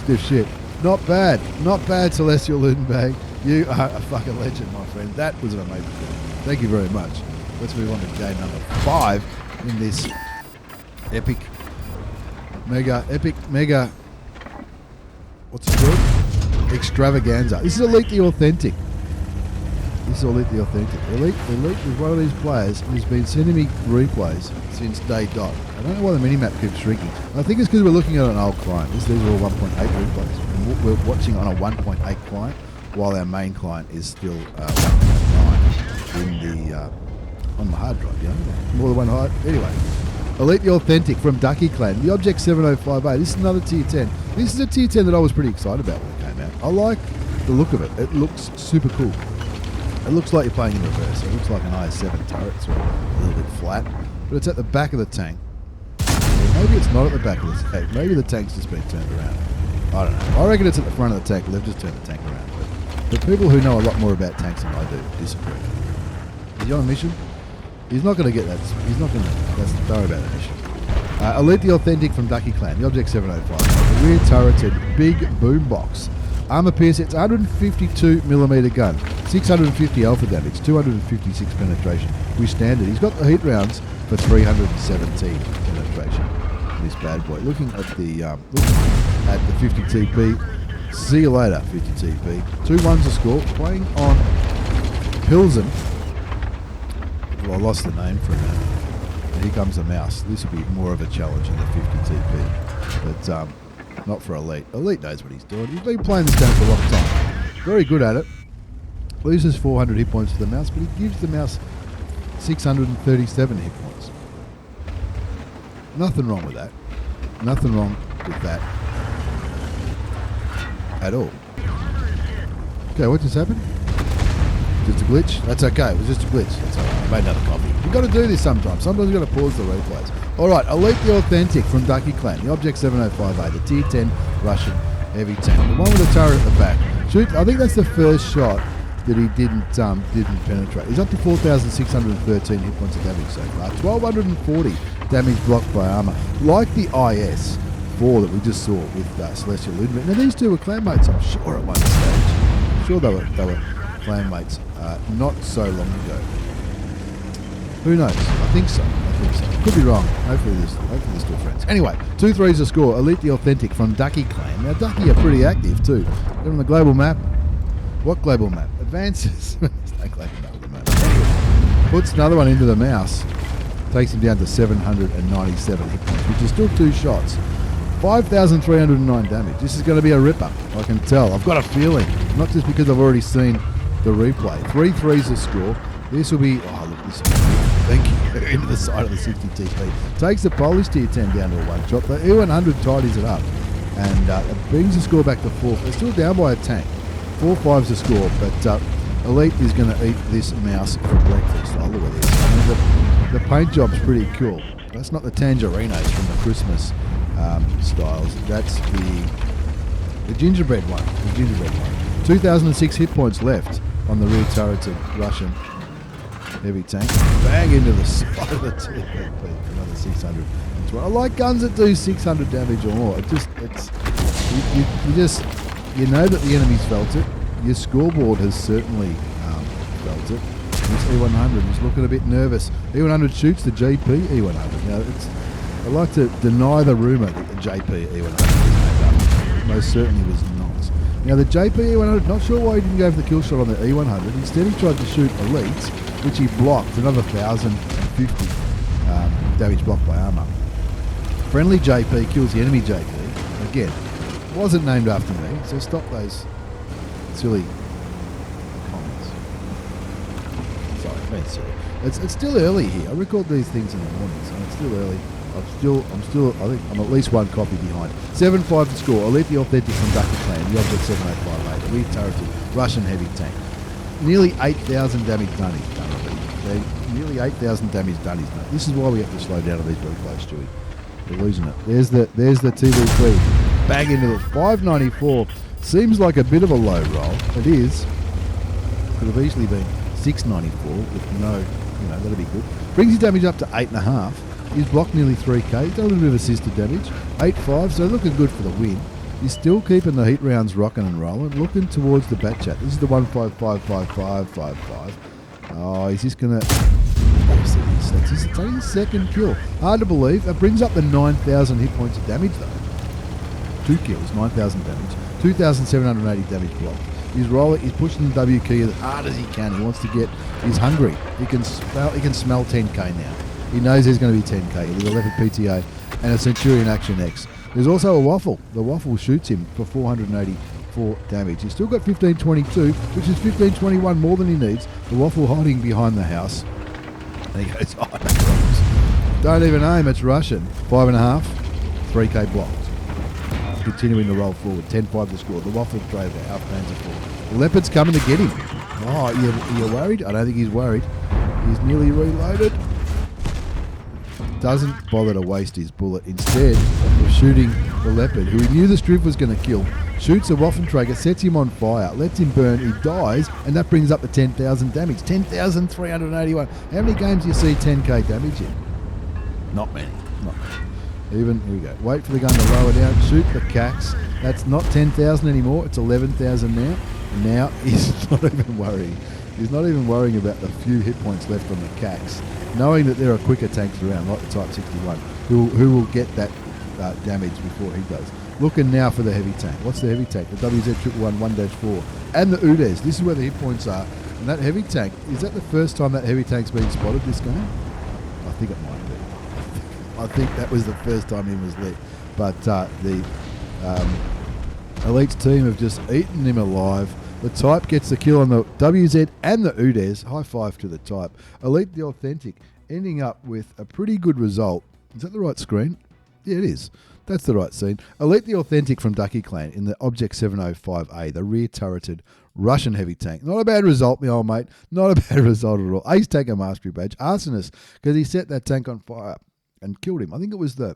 Stiff shit. Not bad, CelestiaLudenberg. You are a fucking legend, my friend. That was an amazing game. Thank you very much. Let's move on to game number 5 in this mega, what's it called? Extravaganza. This is Elite the Authentic. Elite is one of these players who's been sending me replays since day dot. I don't know why the minimap keeps shrinking. I think it's because we're looking at an old client. These are all 1.8 replays. And we're watching on a 1.8 client while our main client is still 1.9 in the on the hard drive, you know? More than one hard. Anyway, Elite the Authentic from Ducky Clan. The Object 705A. This is another tier 10. This is a tier 10 that I was pretty excited about when it came out. I like the look of it. It looks super cool. It looks like you're playing in reverse. It looks like an IS-7 turret. It's a little bit flat, but it's at the back of the tank. Or maybe it's not at the back of the tank. Maybe the tank's just been turned around. I don't know. I reckon it's at the front of the tank. They've just turned the tank around. But people who know a lot more about tanks than I do disagree. Is he on a mission? He's not going to get that. He's not going to. Don't worry about that mission. Elite the Authentic from Ducky Clan. The Object 705. The rear turreted big boombox. Armor pierce, it's 152mm gun, 650 alpha damage, 256 penetration. With standard, he's got the heat rounds for 317 penetration. This bad boy. Looking at the 50TP. See you later, 50TP. 2-1's a score. Playing on Pilsen. Well, I lost the name for a minute. And here comes the mouse. This will be more of a challenge in the 50TP. But Not for Elite. Elite knows what he's doing. He's been playing this game for a long time. Very good at it. Loses 400 hit points to the mouse, but he gives the mouse 637 hit points. Nothing wrong with that. Nothing wrong with that at all. Okay, what just happened? Just a glitch? That's okay. It was just a glitch. That's all right. I made another coffee. You've got to do this sometimes. Sometimes you've got to pause the replays. All right, Elite the Authentic from Ducky Clan. The Object 7058, the Tier 10 Russian heavy tank. The one with the turret at the back. Shoot, I think that's the first shot that he didn't penetrate. He's up to 4,613 hit points of damage so far. 1,240 damage blocked by armor. Like the IS-4 that we just saw with CelestiaLudenberg. Now these two were clanmates, I'm sure, at one stage. I'm sure they were clanmates not so long ago. Who knows? I think so. Could be wrong. Hopefully they're still friends. Anyway, 2-3's a score. Elite the Authentic from Ducky Clan. Now Ducky are pretty active too. They're on the global map. What global map? Advances. There's no global map at the moment. Anyway, puts another one into the mouse. Takes him down to 797 hit points, which is still 2 shots. 5,309 damage. This is going to be a ripper. I can tell. I've got a feeling. Not just because I've already seen the replay. 3-3's a score. This will be... Oh, look, this is... Thank you. Into the side of the 60 TP. Takes the Polish Tier 10 down to a 1 shot. The E100 tidies it up. And it brings the score back to 4. They're still down by a tank. 4-5's the score. But Elite is going to eat this mouse for breakfast. Oh, look at this. I mean, the paint job's pretty cool. That's not the Tangerinos from the Christmas styles. That's the gingerbread one. 2,006 hit points left on the rear turreted Russian heavy tank. Bang into the side of the TP. Another 600. I like guns that do 600 damage or more. You know that the enemy's felt it. Your scoreboard has certainly felt it. This E100 is looking a bit nervous. E100 shoots the JP E100. Now, I like to deny the rumour that the JP E100 was made up. It most certainly was not. Now, the JP E100, not sure why he didn't go for the kill shot on the E100. Instead, he tried to shoot Elite, which he blocked. Another 1,050 damage blocked by armour. Friendly JP kills the enemy JP. Again, wasn't named after me, so stop those silly comments. Sorry, being silly. It's still early here. I record these things in the morning, so it's still early. I think I'm at least 1 coffee behind. 7-5 to score. Elite the Authentic from Ducky Clan. The Object 7058. The rear turreted Russian heavy tank. Nearly 8,000 damage done he's done already. Nearly 8,000 damage done he's done. This is why we have to slow down on these replays, Stewie. We're losing it. There's the TV feed. Bang into it. 594. Seems like a bit of a low roll. It is. Could have easily been 694 with no, that'll be good. Brings his damage up to 8.5. He's blocked nearly 3k. He's done a little bit of assisted damage. 8.5, so looking good for the win. He's still keeping the heat rounds rocking and rolling. Looking towards the bat chat. This is the 1555555. Oh, he's just going to... It's only his second kill. Hard to believe. That brings up the 9,000 hit points of damage though. 2 kills, 9,000 damage. 2,780 damage blocked. He's pushing the W key as hard as he can. He wants to get... He's hungry. He can smell 10k now. He knows there's going to be 10k with a Leopard PTA and a Centurion Action X. There's also a Waffle. The Waffle shoots him for 484 damage. He's still got 1522, which is 1521 more than he needs. The Waffle hiding behind the house. And he goes, oh, no, don't even aim, it's Russian. 5.5, 3k blocked. Continuing to roll forward. 10-5 to score. The Waffle drove the Panzer 4. The Leopard's coming to get him. Oh, you're worried? I don't think he's worried. He's nearly reloaded. Doesn't bother to waste his bullet. Instead of shooting the Leopard, who he knew the Striff was going to kill, shoots a Waffenträger, sets him on fire, lets him burn, he dies, and that brings up to 10,000 damage. 10,381. How many games do you see 10k damage in? Not many. Even, here we go. Wait for the gun to lower down, shoot the cacks. That's not 10,000 anymore, it's 11,000 now. Now he's not even worrying. He's not even worrying about the few hit points left on the cacks, knowing that there are quicker tanks around, like the Type 61, who will get that damage before he does. Looking now for the heavy tank. What's the heavy tank? The WZ111 1-4 and the UDES. This is where the hit points are. And that heavy tank, is that the first time that heavy tank's been spotted this game? I think it might be. I think that was the first time he was lit. But the Elite's team have just eaten him alive. The Type gets the kill on the WZ and the Udes. High five to the Type. Elite the Authentic ending up with a pretty good result. Is that the right screen? Yeah, it is. That's the right scene. Elite the Authentic from Ducky Clan in the Object 705A, the rear turreted Russian heavy tank. Not a bad result, my old mate. Not a bad result at all. Ace Tanker Mastery Badge. Arsonist, because he set that tank on fire and killed him. I think it was the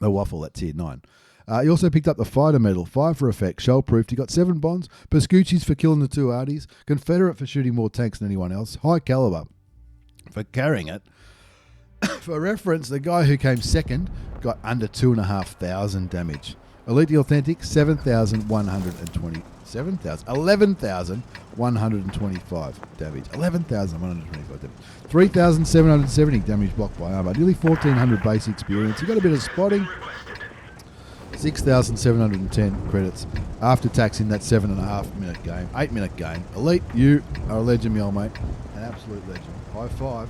Waffle at tier 9. He also picked up the Fighter Medal, 5 for effect, shell-proofed. He got 7 bonds, Pascucci's for killing the 2 Arties, Confederate for shooting more tanks than anyone else, High Caliber for carrying it. For reference, the guy who came second got under 2,500 damage. Elite the Authentic, 11,125 damage. 11,125 damage. 3,770 damage blocked by armor. Nearly 1,400 base experience. He got a bit of spotting. 6,710 credits after tax in that 7.5 minute game, 8 minute game. Elite, you are a legend, my old mate. An absolute legend. High five.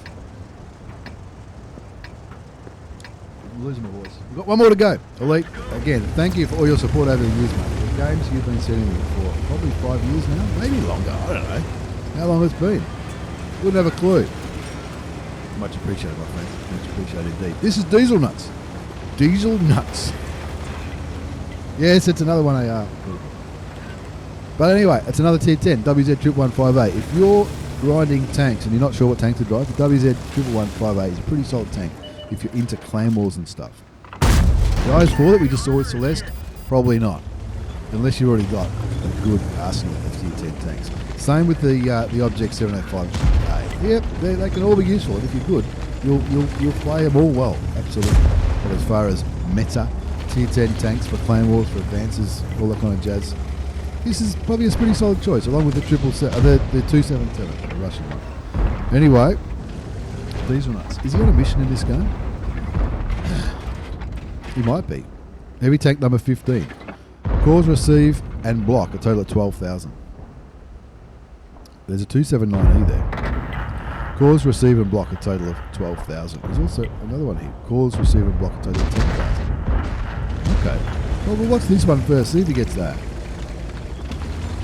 I'm losing my voice. We've got one more to go. Elite, again, thank you for all your support over the years, mate. The games you've been sending me for probably 5 years now, maybe longer. I don't know how long it's been. Wouldn't have a clue. Much appreciated, my friend. Much appreciated indeed. This is Dieselnuts. Dieselnuts. Yes, it's another 1AR. But anyway, it's another tier 10, WZ11158. If you're grinding tanks and you're not sure what tank to drive, the WZ11158 is a pretty solid tank if you're into clan wars and stuff. The IS-4 that we just saw with Celeste, probably not. Unless you've already got a good arsenal of tier 10 tanks. Same with the Object 705A. Yep, they can all be useful, and if you're good, you'll play them all well, absolutely. But as far as meta, tier 10 tanks for clan wars, for advances, all that kind of jazz, this is probably a pretty solid choice, along with the 277, the Russian one. Anyway, Dieselnuts. Is he on a mission in this game? He might be. Heavy tank number 15. Cause, receive, and block, a total of 12,000. There's a 279E there. Cause, receive, and block, a total of 12,000. There's also another one here. Cause, receive, and block, a total of 10,000. Okay. Well, we'll watch this one first, see if he gets that.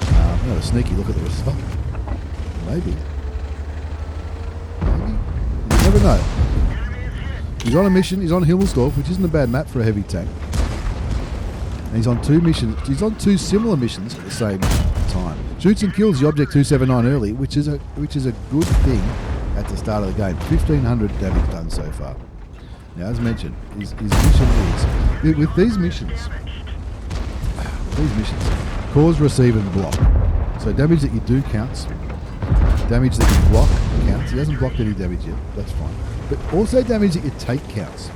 I'll have a sneaky look at the result. Maybe. You never know. He's on a mission, he's on Himmelsdorf, which isn't a bad map for a heavy tank. And he's on 2 missions, he's on 2 similar missions at the same time. Shoots and kills the Object 279 early, which is a good thing at the start of the game. 1,500 damage done so far. Now, as mentioned, his mission is, with these missions, cause, receive, and block. So damage that you do counts. Damage that you block counts. He hasn't blocked any damage yet. That's fine. But also damage that you take counts.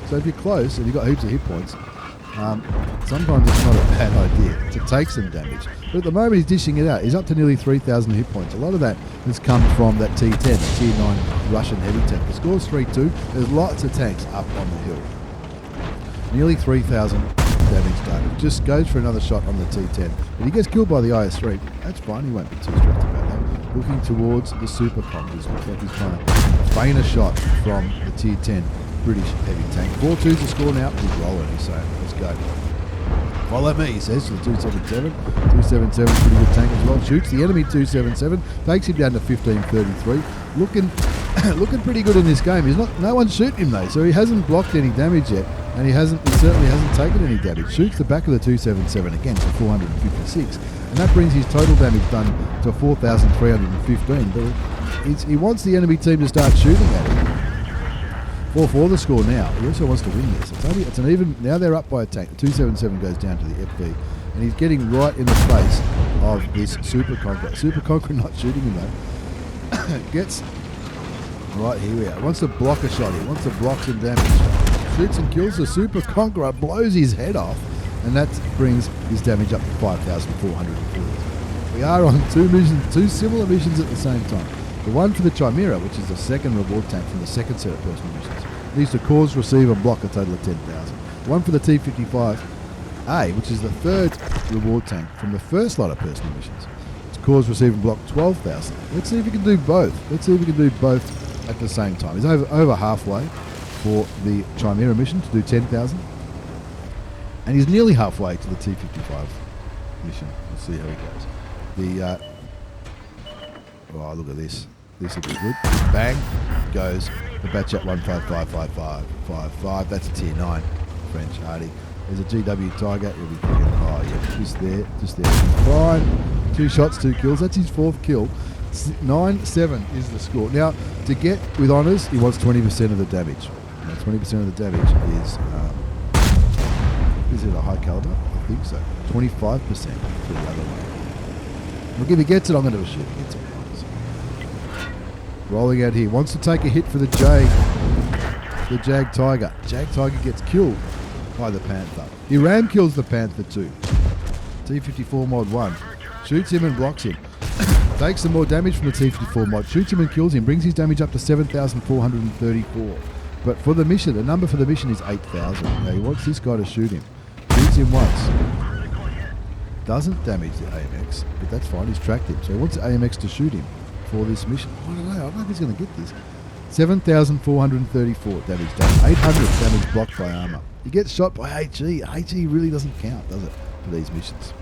So if you're close and you've got heaps of hit points, sometimes it's not a bad idea to take some damage. But at the moment he's dishing it out. He's up to nearly 3,000 hit points. A lot of that has come from that T10, Tier 9 Russian heavy tank. The score's 3-2. There's lots of tanks up on the hill. Nearly 3,000 damage done. Just goes for another shot on the T10. But he gets killed by the IS-3. That's fine. He won't be too stressed about that. Looking towards the Super Commanders. Looks like he's trying to feign a shot from the Tier 10 British heavy tank. 4-2's the score now. He's rolling, he's saying. Let's go. Follow me, he says, to the 277. 277 is a pretty good tank as well. Shoots the enemy 277. Takes him down to 1533. Looking pretty good in this game. No one's shooting him though, so he hasn't blocked any damage yet. And he certainly hasn't taken any damage. Shoots the back of the 277 again for 456. And that brings his total damage done to 4,315. But he wants the enemy team to start shooting at him. 4-4 the score now. He also wants to win this. It's an even. Now they're up by a tank. The 277 goes down to the FB. And he's getting right in the face of this Super Conqueror. Super Conqueror not shooting him though. Gets. Right, here we are. Wants to block a shot here. Wants to block some damage. Shoots and kills the Super Conqueror. Blows his head off. And that brings his damage up to 5,440. We are on 2 similar missions at the same time. The one for the Chimera, which is the second reward tank from the second set of personal missions, needs to cause, receive, and block a total of 10,000. One for the T55A, which is the third reward tank from the first lot of personal missions, to cause, receive, and block 12,000. Let's see if we can do both. Let's see if we can do both at the same time. He's over halfway for the Chimera mission to do 10,000. And he's nearly halfway to the T55 mission. We'll see how he goes. Oh, look at this. This will be good. Bang goes the batch at 1555555. That's a tier 9 French Hardy. There's a GW Tiger. He'll be thinking, oh yeah, just there. Fine. 2 shots, 2 kills. That's his 4th kill. 9-7 is the score. Now, to get with honours, he wants 20% of the damage. Now, 20% of the damage is it a high caliber? I think so. 25% for the other one. Look, if he gets it, I'm going to do a shit. He gets it. Rolling out here. Wants to take a hit for the Jag Tiger. Jag Tiger gets killed by the Panther. He ram kills the Panther too. T54 mod 1. Shoots him and blocks him. Takes some more damage from the T54 mod. Shoots him and kills him. Brings his damage up to 7,434. But for the mission, the number for the mission is 8,000. Now he wants this guy to shoot him. Shoots him once. Doesn't damage the AMX, but that's fine. He's tracked him. So he wants the AMX to shoot him for this mission. I don't know if he's going to get this. 7,434 damage done. 800 damage blocked by armor. He gets shot by HE. HE really doesn't count, does it, for these missions?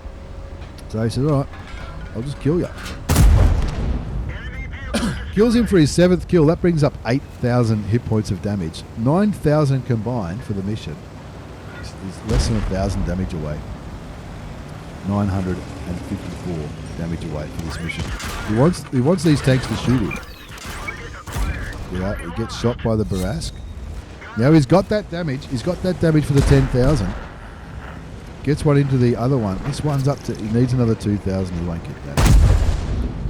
So he said, all right, I'll just kill you. Kills him for his 7th kill. That brings up 8,000 hit points of damage. 9,000 combined for the mission. He's less than 1,000 damage away. 954 damage away for this mission. He wants these tanks to shoot him. Yeah, he gets shot by the Barask. Now he's got that damage. He's got that damage for the 10,000. Gets one into the other one. This one's up to... He needs another 2,000. He won't get that.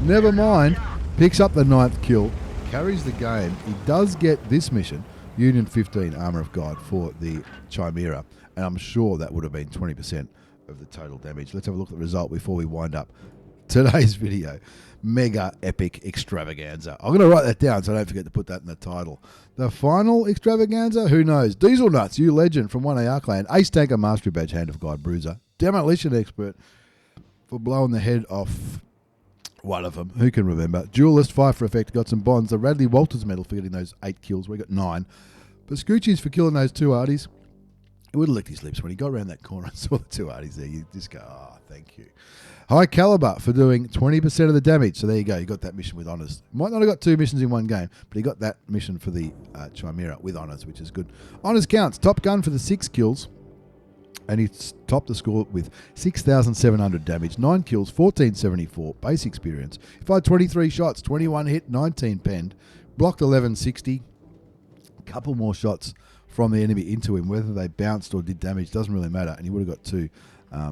Never mind. Picks up the 9th kill. Carries the game. He does get this mission, Union 15 Armour of God, for the Chimera. And I'm sure that would have been 20% of the total damage. Let's have a look at the result before we wind up today's video. Mega epic extravaganza. I'm going to write that down so I don't forget to put that in the title. The final extravaganza? Who knows? Dieselnuts, you legend from 1AR clan. Ace Tanker Mastery Badge, Hand of God Bruiser. Demolition Expert for blowing the head off one of them. Who can remember? Duelist, Fire for Effect, got some bonds. The Radley Walters medal for getting those 8 kills. We got 9. But Scoochie's for killing those 2 arties. He would have licked his lips when he got around that corner and saw the 2 arties there. You just go, oh, thank you. High Caliber for doing 20% of the damage. So there you go. You got that mission with honours. Might not have got 2 missions in one game, but he got that mission for the Chimera with honours, which is good. Honours counts. Top Gun for the 6 kills. And he topped the score with 6,700 damage, 9 kills, 1,474 base experience. He fired 23 shots, 21 hit, 19 penned, blocked 1160. A couple more shots from the enemy into him, whether they bounced or did damage doesn't really matter. And he would have got 2.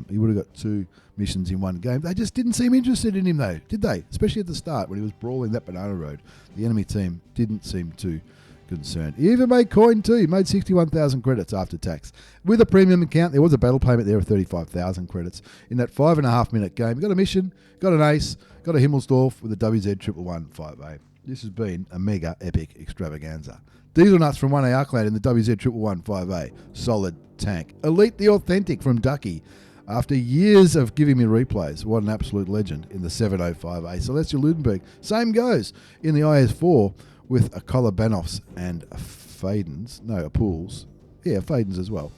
He would have got 2 missions in one game. They just didn't seem interested in him though, did they? Especially at the start when he was brawling that banana road. The enemy team didn't seem too concerned. He even made coin too. He made 61,000 credits after tax. With a premium account, there was a battle payment there of 35,000 credits. In that 5.5 minute game, he got a mission, got an ace, got a Himmelsdorf with a WZ11158. This has been a mega epic extravaganza. Dieselnuts from 1AR clan in the WZ11158. Solid tank. Elite the Authentic from Ducky. After years of giving me replays, what an absolute legend in the 705A. CelestiaLudenberg. Same goes in the IS4 with a Kolobanovs and a Fadens. No, a Pools. Yeah, Fadens as well.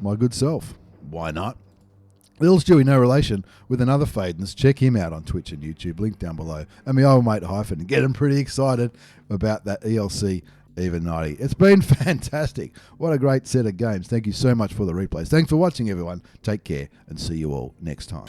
My good self. Why not? Little Stewie, no relation, with another Fadens. Check him out on Twitch and YouTube. Link down below. And my old mate Hyphen. Get him pretty excited about that ELC EVEN 90. It's been fantastic. What a great set of games. Thank you so much for the replays. Thanks for watching, everyone. Take care and see you all next time.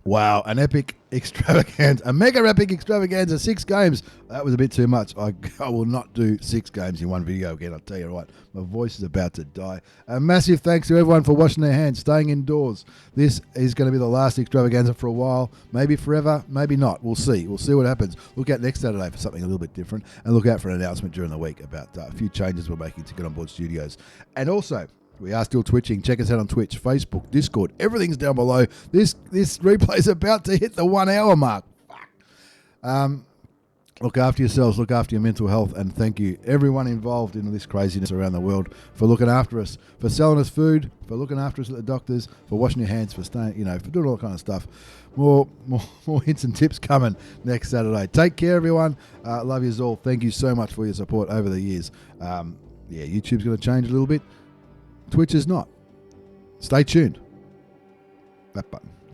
Wow, an epic extravaganza, a mega epic extravaganza, 6 games. That was a bit too much. I will not do 6 games in one video again, I'll tell you right. My voice is about to die. A massive thanks to everyone for washing their hands, staying indoors. This is going to be the last extravaganza for a while, maybe forever, maybe not. We'll see. We'll see what happens. Look out next Saturday for something a little bit different, and look out for an announcement during the week about a few changes we're making to Get On Board Studios. And also, we are still twitching. Check us out on Twitch, Facebook, Discord. Everything's down below. This replay is about to hit the 1 hour mark. Look after yourselves, look after your mental health, and thank you, everyone involved in this craziness around the world, for looking after us, for selling us food, for looking after us at the doctors, for washing your hands, for staying, for doing all that kind of stuff. More hints and tips coming next Saturday. Take care, everyone. Love yous all. Thank you so much for your support over the years. YouTube's going to change a little bit. Twitch is not. Stay tuned. That button.